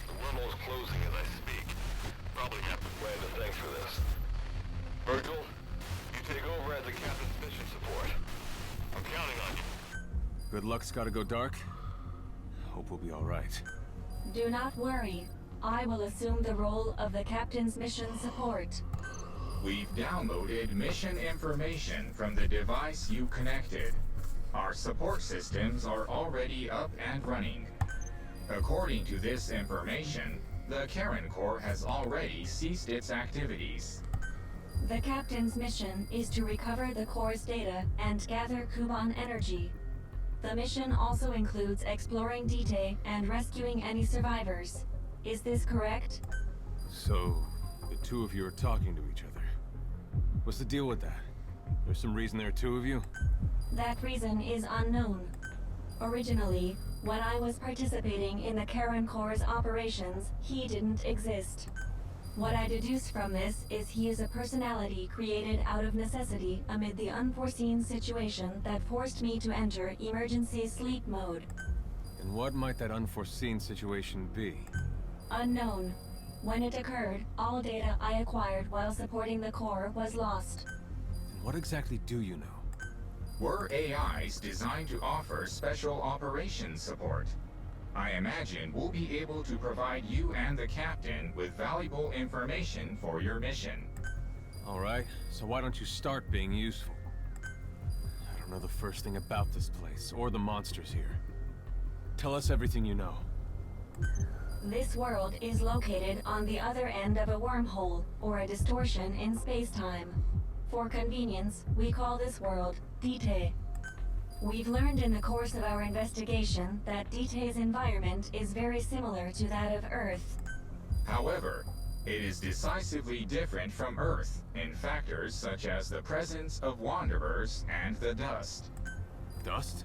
The wormhole's closing as I speak. Probably have to plan to thanks for this. Virgil, you take over as the captain's mission support. I'm counting on you. Good luck's gotta go dark. Hope we'll be alright. Do not worry. I will assume the role of the captain's mission support. We've downloaded mission information from the device you connected. Our support systems are already up and running. According to this information, the Karen Corps has already ceased its activities. The captain's mission is to recover the Corps' data and gather Kuban energy. The mission also includes exploring Dite and rescuing any survivors. Is this correct? So, the two of you are talking to each other. What's the deal with that? There's some reason there are two of you? That reason is unknown. Originally, when I was participating in the Karen Corps' operations, he didn't exist. What I deduce from this is he is a personality created out of necessity amid the unforeseen situation that forced me to enter emergency sleep mode. And what might that unforeseen situation be? Unknown. When it occurred, all data I acquired while supporting the Corps was lost. And what exactly do you know? We're AIs designed to offer special operations support. I imagine we'll be able to provide you and the captain with valuable information for your mission. Alright, so why don't you start being useful? I don't know the first thing about this place, or the monsters here. Tell us everything you know. This world is located on the other end of a wormhole, or a distortion in space-time. For convenience, we call this world Dite. We've learned in the course of our investigation that Dite's environment is very similar to that of Earth. However, it is decisively different from Earth in factors such as the presence of wanderers and the dust. Dust?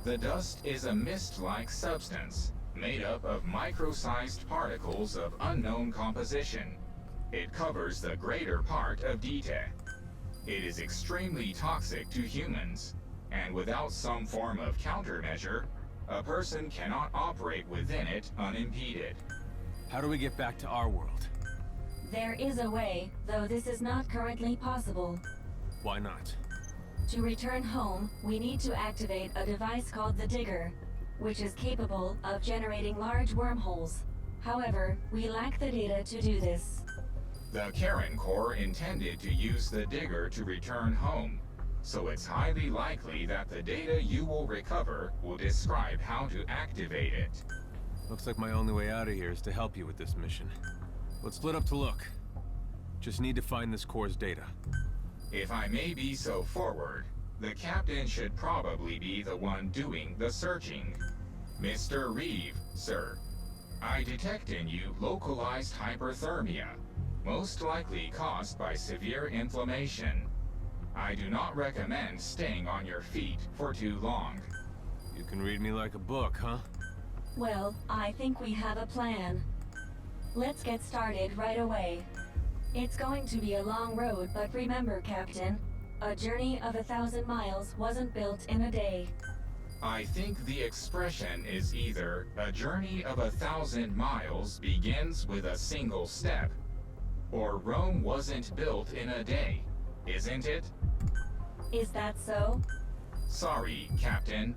The dust is a mist-like substance. made up of micro-sized particles of unknown composition. It covers the greater part of DTA. It is extremely toxic to humans, and without some form of countermeasure, a person cannot operate within it unimpeded. How do we get back to our world? There is a way, though this is not currently possible. Why not? To return home, we need to activate a device called the Digger, which is capable of generating large wormholes. However, we lack the data to do this. The Karen Corps intended to use the Digger to return home, so it's highly likely that the data you will recover will describe how to activate it. Looks like my only way out of here is to help you with this mission. Let's split up to look. Just need to find this Corps' data. If I may be so forward, the captain should probably be the one doing the searching. Mr. Reeve, sir. I detect in you localized hyperthermia, most likely caused by severe inflammation. I do not recommend staying on your feet for too long. You can read me like a book, huh? Well, I think we have a plan. Let's get started right away. It's going to be a long road, but remember, Captain, a journey of 1,000 miles wasn't built in a day. I think the expression is either a journey of 1,000 miles begins with a single step, or Rome wasn't built in a day, isn't it? Is that so? Sorry, Captain.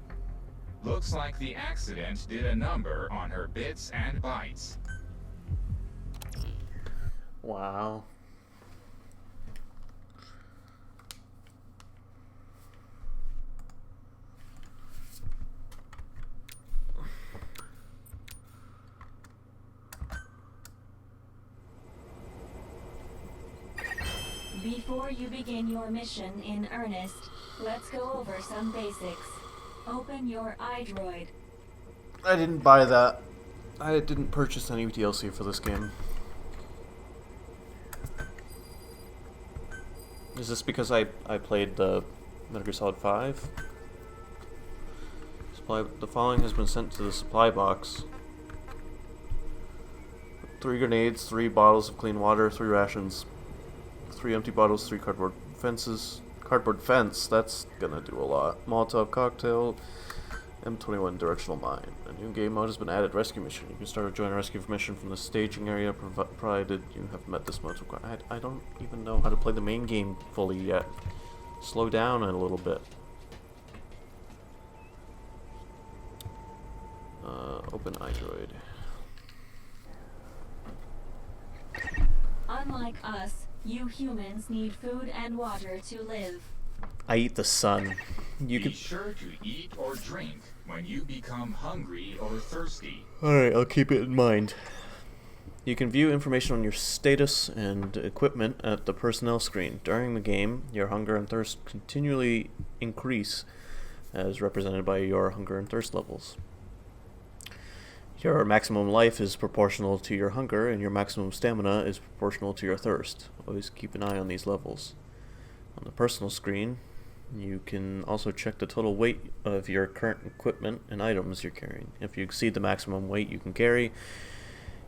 Looks like the accident did a number on her bits and bytes. Wow. Before you begin your mission in earnest, let's go over some basics. Open your iDroid. I didn't buy that. I didn't purchase any DLC for this game. Is this because I played the Metal Gear Solid 5? The following has been sent to the supply box. 3 grenades, 3 bottles of clean water, 3 rations, 3 empty bottles, 3 cardboard fences. Cardboard fence, that's gonna do a lot. Molotov cocktail, M21 directional mine. A new game mode has been added, rescue mission. You can start or join a rescue mission from the staging area provided you have met this mode's requirement. I don't even know how to play the main game fully yet. Slow down a little bit. Open iDroid. Unlike us, you humans need food and water to live. I eat the sun. You Be can. sure to eat or drink when you become hungry or thirsty. Alright, I'll keep it in mind. You can view information on your status and equipment at the personnel screen. During the game, your hunger and thirst continually increase, as represented by your hunger and thirst levels. Your maximum life is proportional to your hunger, and your maximum stamina is proportional to your thirst. Always keep an eye on these levels. On the personal screen, you can also check the total weight of your current equipment and items you're carrying. If you exceed the maximum weight you can carry,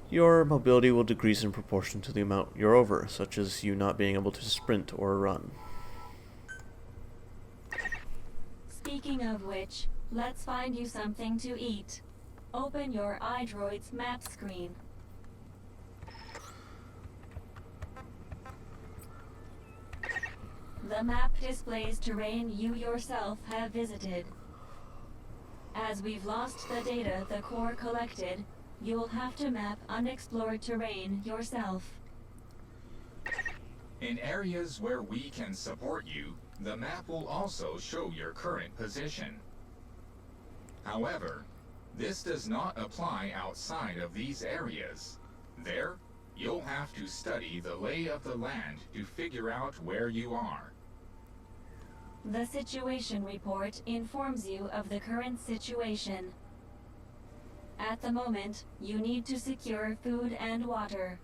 your mobility will decrease in proportion to the amount you're over, such as you not being able to sprint or run. Speaking of which, let's find you something to eat. Open your iDroid's map screen. The map displays terrain you yourself have visited. As we've lost the data the Corps collected, you'll have to map unexplored terrain yourself. In areas where we can support you, the map will also show your current position. However, this does not apply outside of these areas. There, you'll have to study the lay of the land to figure out where you are. The situation report informs you of the current situation. At the moment, you need to secure food and water.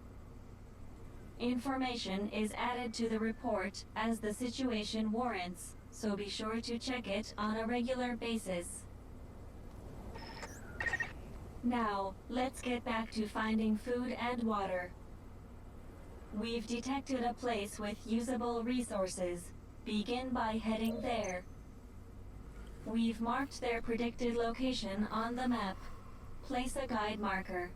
Information is added to the report as the situation warrants, so be sure to check it on a regular basis. Now, let's get back to finding food and water. We've detected a place with usable resources. Begin by heading there. We've marked their predicted location on the map. Place a guide marker.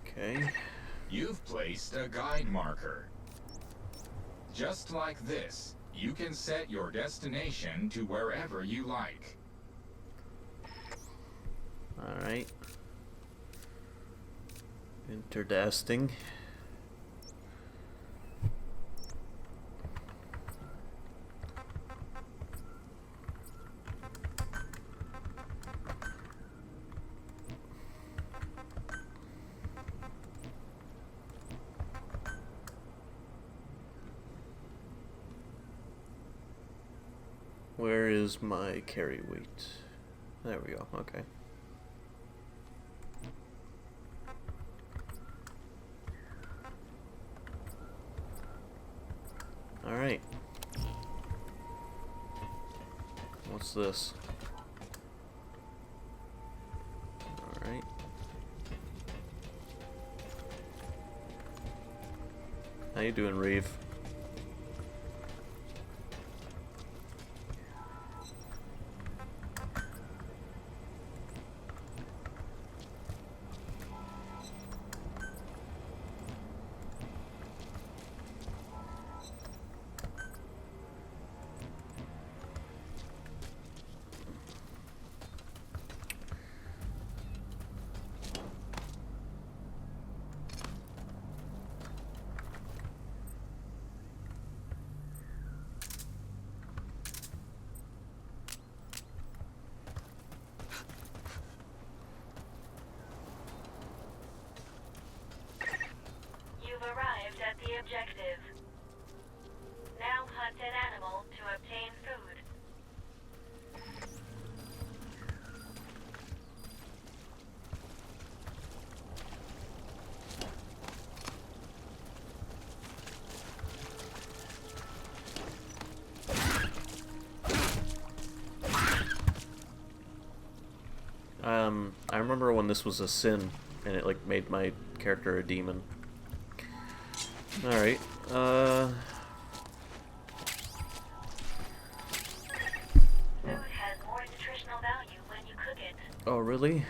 Okay. You've placed a guide marker. Just like this, you can set your destination to wherever you like. Alright. Interdesting. Where is my carry weight? There we go, okay. Alright. What's this? Alright. How you doing, Reeve? You've arrived at the objective. Now hunt an animal to obtain food. I remember when this was a sin, and it like made my character a demon. Alright, Food has more nutritional value when you cook it. oh really?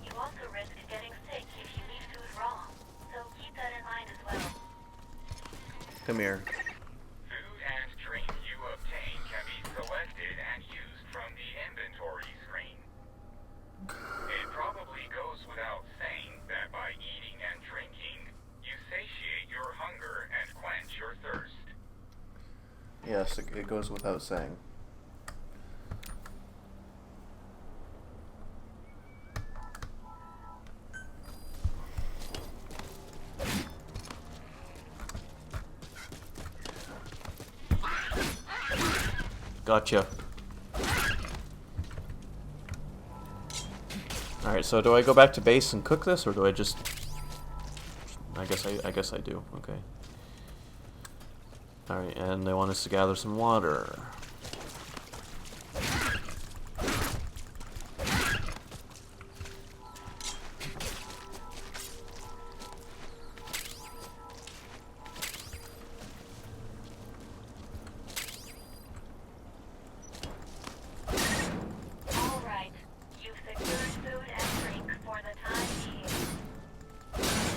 You also risk getting sick if you leave food raw, so keep that in mind as well. Come here. Food and drink you obtain can be selected and used from the inventory screen. It probably goes without saying that by eating and drinking, you satiate your hunger and quench your thirst. Yes, it goes without saying. Gotcha. Alright, so do I go back to base and cook this, or do I just... I guess I do, okay. Alright, and they want us to gather some water. All right, you've secured food and drink for the time being.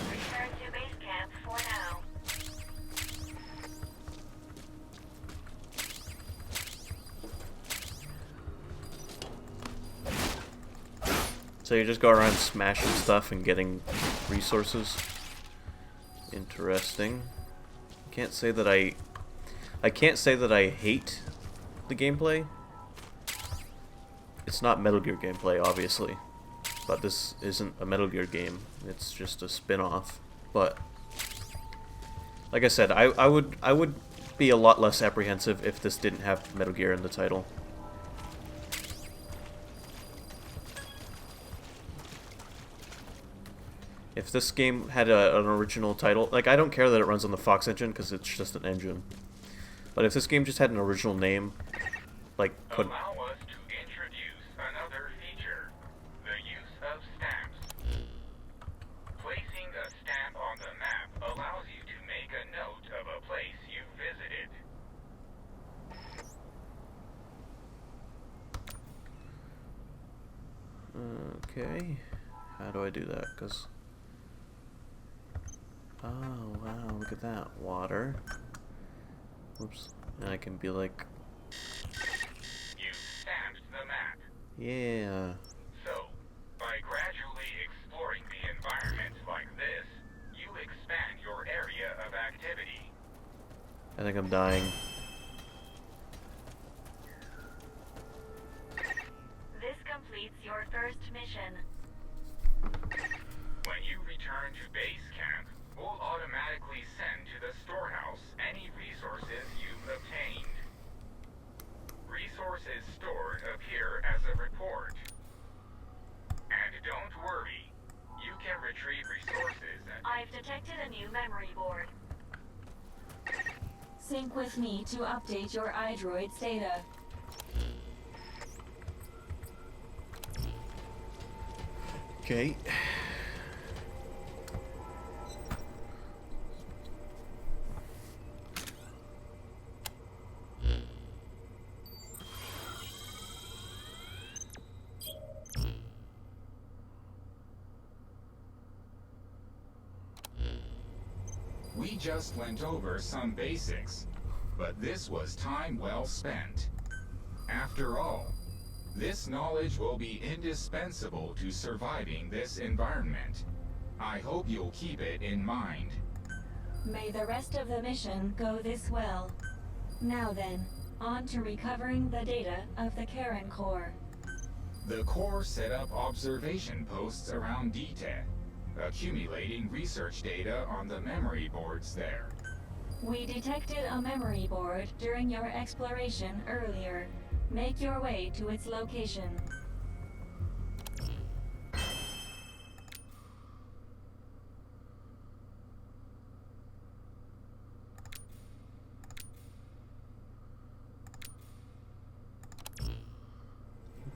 Return to base camp for now. So you just go around smashing stuff and getting resources. Interesting. Can't say that I can't say that I hate the gameplay. It's not Metal Gear gameplay, obviously. But this isn't a Metal Gear game. It's just a spin-off. But like I said, I would be a lot less apprehensive if this didn't have Metal Gear in the title. If this game had an original title, like, I don't care that it runs on the Fox engine because it's just an engine. But if this game just had an original name, like, Allow Okay. How do I do that? Because... Oh, wow, look at that. Water. Whoops. And I can be like... You stamped the map. Yeah. So, by gradually exploring the environment like this, you expand your area of activity. I think I'm dying. This completes your first mission. When you return to base camp, we'll automatically send to the storehouse any resources you've obtained. Resources stored appear as a report. And don't worry, you can retrieve resources and... I've detected a new memory board. Sync with me to update your iDroid's data. Okay. We just went over some basics, but this was time well spent. After all, this knowledge will be indispensable to surviving this environment. I hope you'll keep it in mind. May the rest of the mission go this well. Now then, on to recovering the data of the Karen Core. The Corps set up observation posts around DTED, accumulating research data on the memory boards there. We detected a memory board during your exploration earlier. Make your way to its location.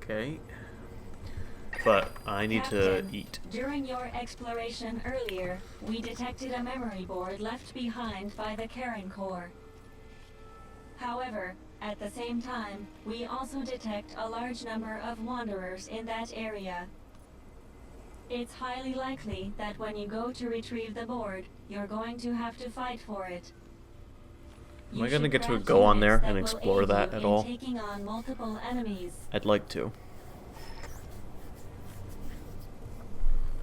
Okay. But I need Captain, to eat. During your exploration earlier, we detected a memory board left behind by the Karen Core. However, at the same time, we also detect a large number of wanderers in that area. It's highly likely that when you go to retrieve the board, you're going to have to fight for it. Am I gonna get to go on there and explore that at all? Taking on multiple enemies. I'd like to.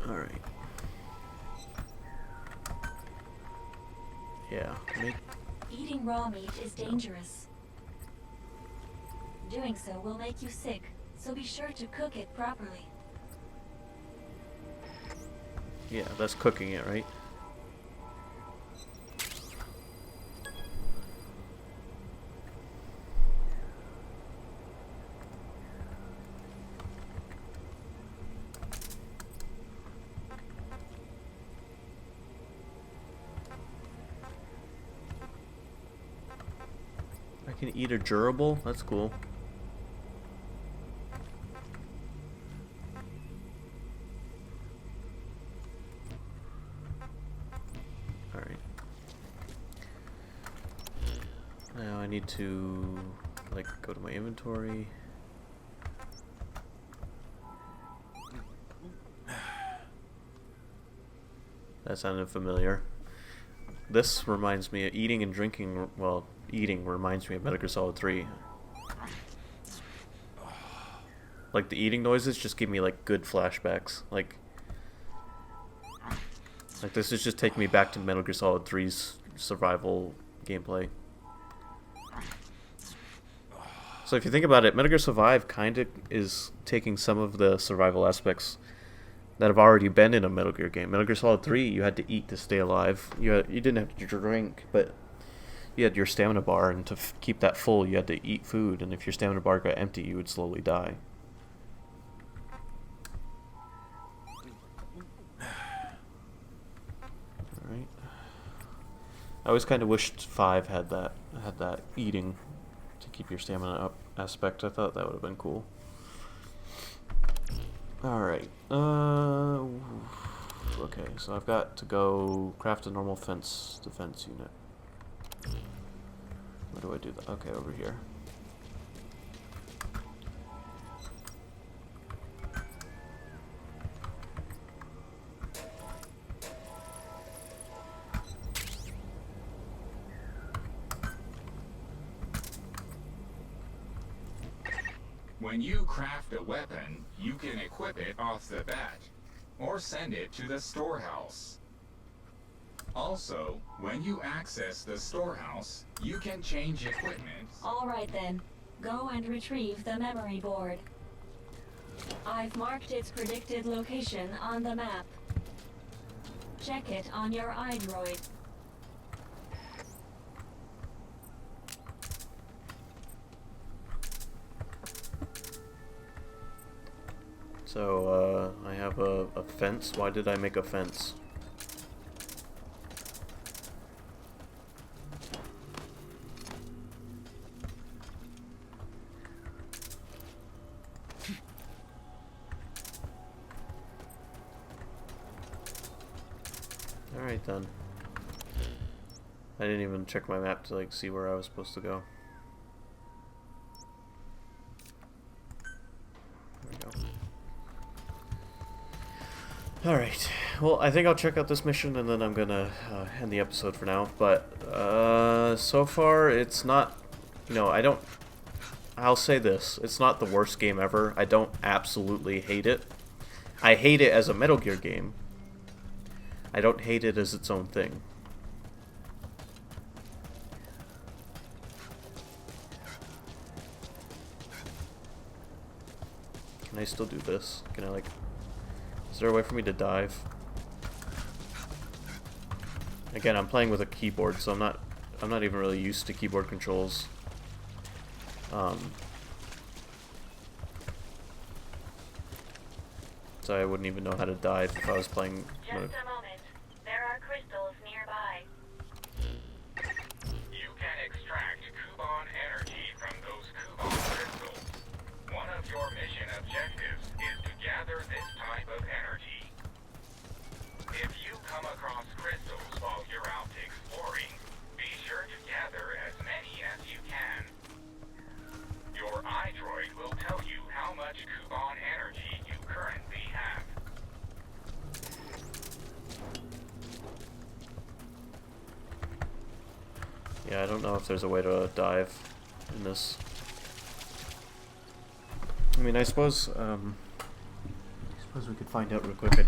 Alright. Yeah. Eating raw meat is dangerous. Doing so will make you sick, so be sure to cook it properly. Yeah, that's cooking it, right? I can eat a durable? That's cool. Alright. Now I need to, like, go to my inventory. That sounded familiar. This reminds me of eating and drinking, well, eating reminds me of Metal Gear Solid 3. Like, the eating noises just give me, like, good flashbacks. Like this is just taking me back to Metal Gear Solid 3's survival gameplay. So if you think about it, Metal Gear Survive kind of is taking some of the survival aspects that have already been in a Metal Gear game. Metal Gear Solid 3, you had to eat to stay alive. You didn't have to drink, but you had your stamina bar, and to keep that full, you had to eat food, and if your stamina bar got empty, you would slowly die. Alright. I always kind of wished 5 had that eating to keep your stamina up aspect. I thought that would have been cool. Alright, okay, so I've got to go craft a normal defense unit. Where do I do that? Okay, over here. When you craft a weapon, you can equip it off the bat, or send it to the storehouse. Also, when you access the storehouse, you can change equipment. Alright then. Go and retrieve the memory board. I've marked its predicted location on the map. Check it on your iDroid. So, I have a fence. Why did I make a fence? Alright then. I didn't even check my map to like see where I was supposed to go. There we go. Alright. Well, I think I'll check out this mission and then I'm gonna end the episode for now. But so far it's not, you know, I'll say this, it's not the worst game ever. I don't absolutely hate it. I hate it as a Metal Gear game. I don't hate it as its own thing. Can I still do this? Can I like... Is there a way for me to dive? Again, I'm playing with a keyboard, so I'm not even really used to keyboard controls. So I wouldn't even know how to dive if I was playing... Just a moment. There are crystals nearby. You can extract Kuban energy from those Kuban crystals. One of your mission objectives is to gather this type of energy. If you come across crystals while you're out exploring, be sure to gather as many as you can. Your iDroid will tell you how much Kuban energy you currently have. Yeah, I don't know if there's a way to dive in this. I mean, I suppose we could find out real quick. I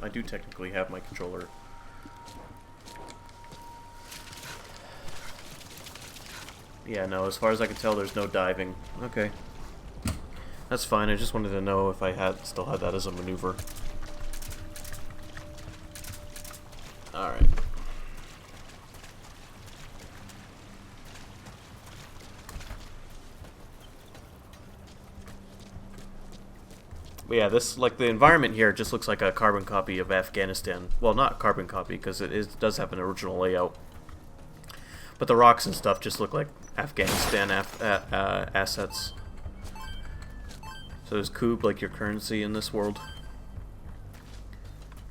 do technically have my controller. Yeah, no, as far as I can tell, there's no diving. Okay. That's fine, I just wanted to know if I still had that as a maneuver. Alright. But yeah, this, like, the environment here just looks like a carbon copy of Afghanistan. Well, not a carbon copy, because does have an original layout. But the rocks and stuff just look like Afghanistan assets. So is Kub like your currency in this world?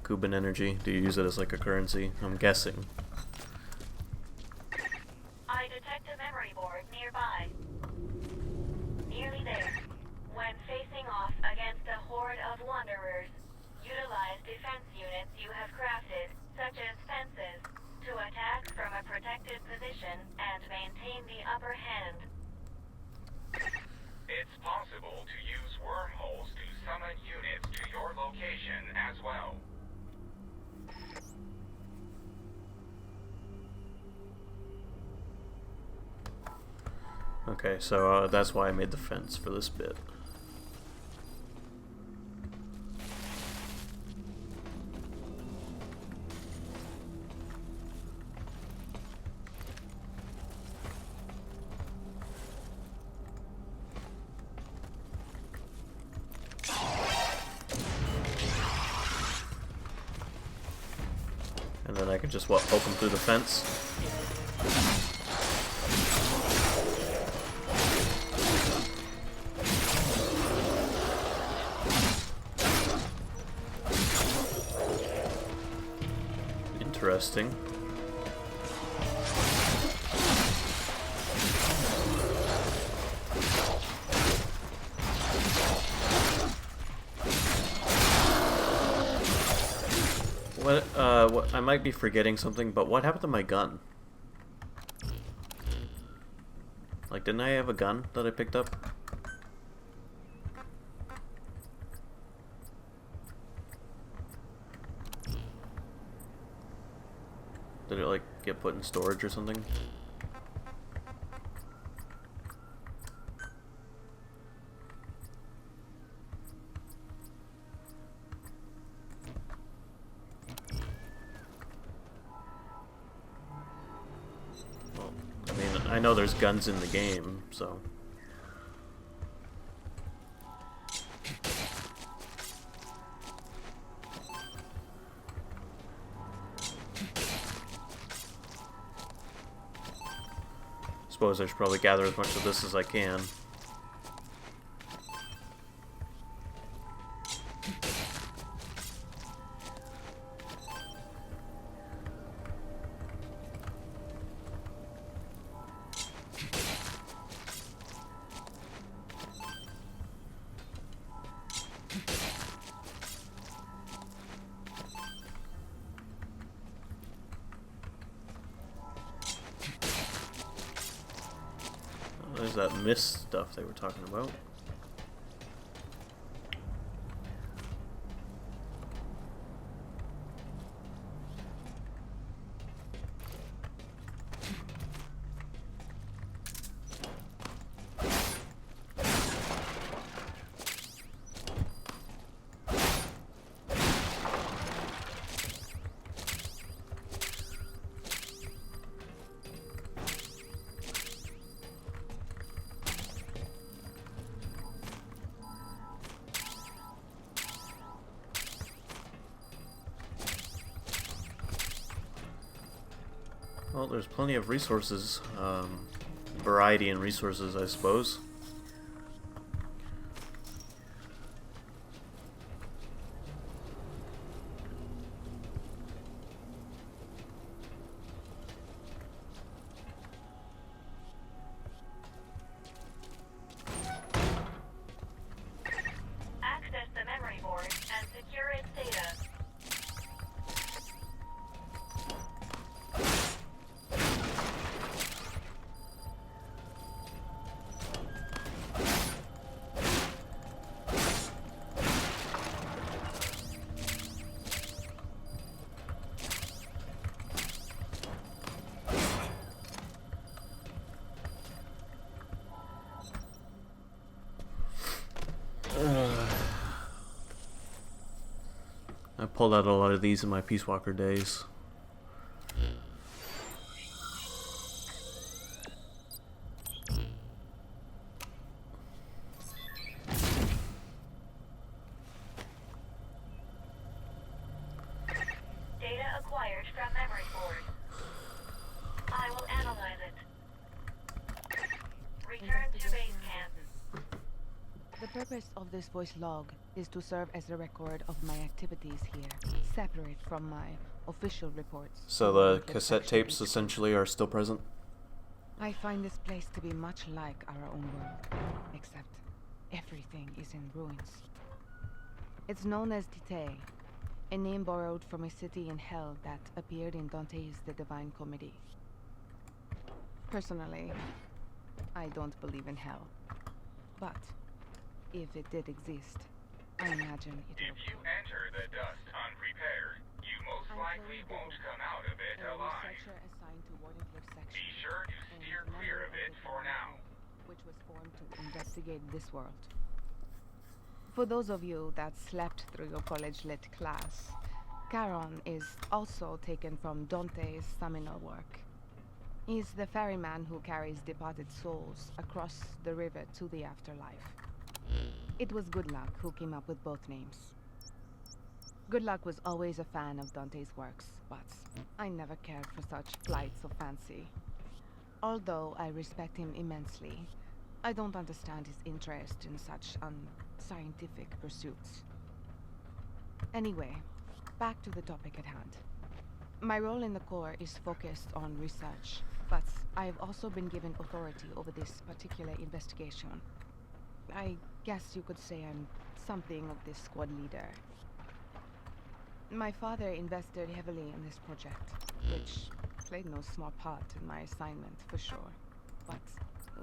Kuban energy? Do you use it as like a currency? I'm guessing. I detect a memory board nearby. Nearly there. When facing off against a horde of wanderers, utilize defense units you have crafted, such as fences, to attack from a protected position and maintain the upper hand. It's possible to use wormholes to summon units to your location as well. Okay, so that's why I made the fence for this bit. And then I can just, what, poke them through the fence? Interesting. What, I might be forgetting something, but what happened to my gun? Like, didn't I have a gun that I picked up? Did it like get put in storage or something? Well, I mean, I know there's guns in the game, so. Suppose I should probably gather as much of this as I can. There's that mist stuff they were talking about. Well, there's plenty of resources, variety in resources, I suppose. Access the memory board and secure its data. I pulled out a lot of these in my Peace Walker days. Data acquired from memory board. I will analyze it. Return to base camp. The purpose of this voice log is to serve as a record of my activities here, separate from my official reports. So the cassette tapes essentially are still present? I find this place to be much like our own world, except everything is in ruins. It's known as Tite, a name borrowed from a city in hell that appeared in Dante's The Divine Comedy. Personally, I don't believe in hell, but if it did exist, I imagine it If you enter the dust unprepared, you most likely won't come out of it alive. Be sure to steer clear of it for now. Which was formed to investigate this world. For those of you that slept through your college lit class, Charon is also taken from Dante's seminal work. He's the ferryman who carries departed souls across the river to the afterlife. It was Goodluck who came up with both names. Goodluck was always a fan of Dante's works, but I never cared for such flights of fancy. Although I respect him immensely, I don't understand his interest in such unscientific pursuits. Anyway, back to the topic at hand. My role in the Corps is focused on research, but I have also been given authority over this particular investigation. I guess you could say I'm something of this squad leader. My father invested heavily in this project, which played no small part in my assignment for sure, but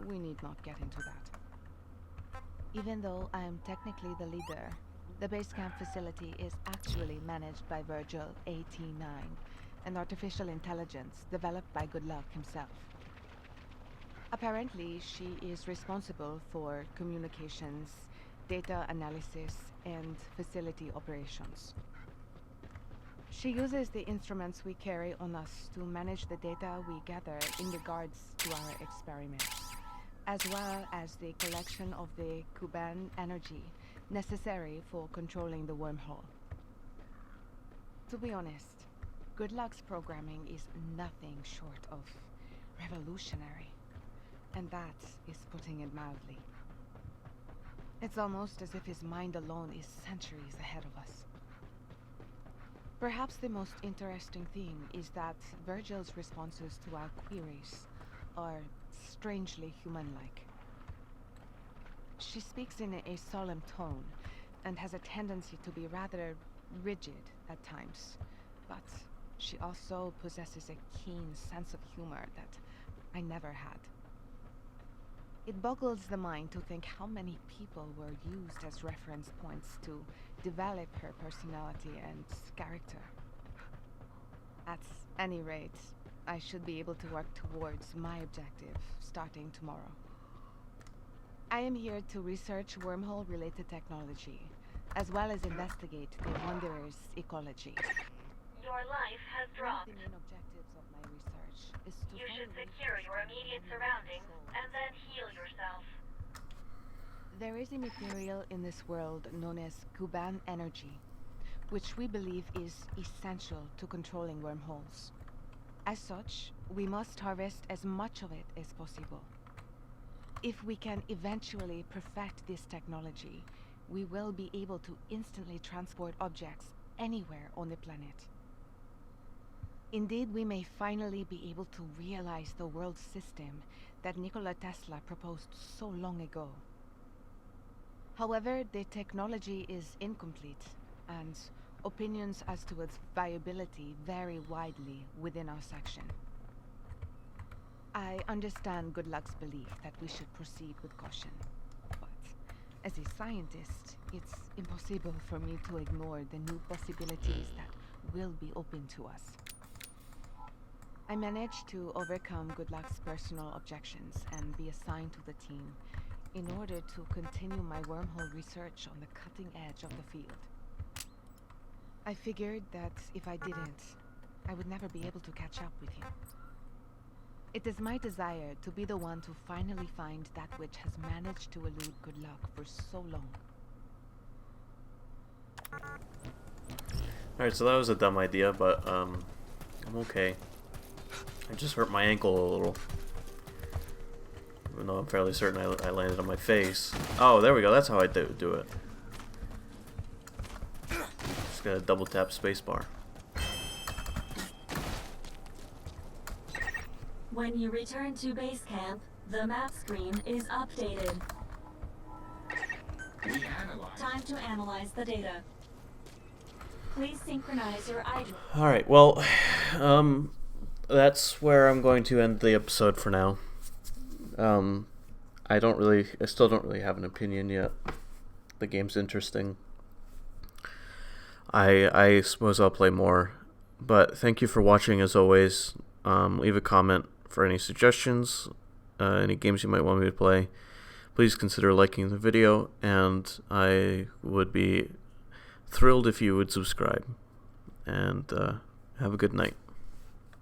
we need not get into that. Even though I am technically the leader, the base camp facility is actually managed by Virgil AT9, an artificial intelligence developed by Goodluck himself. Apparently, she is responsible for communications, data analysis, and facility operations. She uses the instruments we carry on us to manage the data we gather in regards to our experiments, as well as the collection of the Kuban energy necessary for controlling the wormhole. To be honest, Goodluck's programming is nothing short of revolutionary, and that is putting it mildly. It's almost as if his mind alone is centuries ahead of us. Perhaps the most interesting thing is that Virgil's responses to our queries are strangely human-like. She speaks in a solemn tone and has a tendency to be rather rigid at times, but she also possesses a keen sense of humor that I never had. It boggles the mind to think how many people were used as reference points to develop her personality and character. At any rate, I should be able to work towards my objective starting tomorrow. I am here to research wormhole-related technology, as well as investigate the Wanderer's ecology. Your life has dropped. One of the main objectives of my research is to You should find ways secure to your study immediate the surroundings soul. and then heal yourself. There is a material in this world known as Kuban energy, which we believe is essential to controlling wormholes. As such, we must harvest as much of it as possible. If we can eventually perfect this technology, we will be able to instantly transport objects anywhere on the planet. Indeed, we may finally be able to realize the world system that Nikola Tesla proposed so long ago. However, the technology is incomplete, and opinions as to its viability vary widely within our section. I understand Goodluck's belief that we should proceed with caution, but as a scientist, it's impossible for me to ignore the new possibilities that will be open to us. I managed to overcome Goodluck's personal objections and be assigned to the team in order to continue my wormhole research on the cutting edge of the field. I figured that if I didn't, I would never be able to catch up with him. It is my desire to be the one to finally find that which has managed to elude Goodluck for so long. Alright, so that was a dumb idea, but I'm okay. I just hurt my ankle a little. Even though I'm fairly certain I landed on my face. Oh, there we go. That's how I do it. Just gotta double tap spacebar. When you return to base camp, the map screen is updated. We analyze. Time to analyze the data. Please synchronize your eye. Alright, well, that's where I'm going to end the episode for now. I still don't really have an opinion yet. The game's interesting. I suppose I'll play more. But thank you for watching as always. Leave a comment for any suggestions, any games you might want me to play. Please consider liking the video, and I would be thrilled if you would subscribe. And have a good night.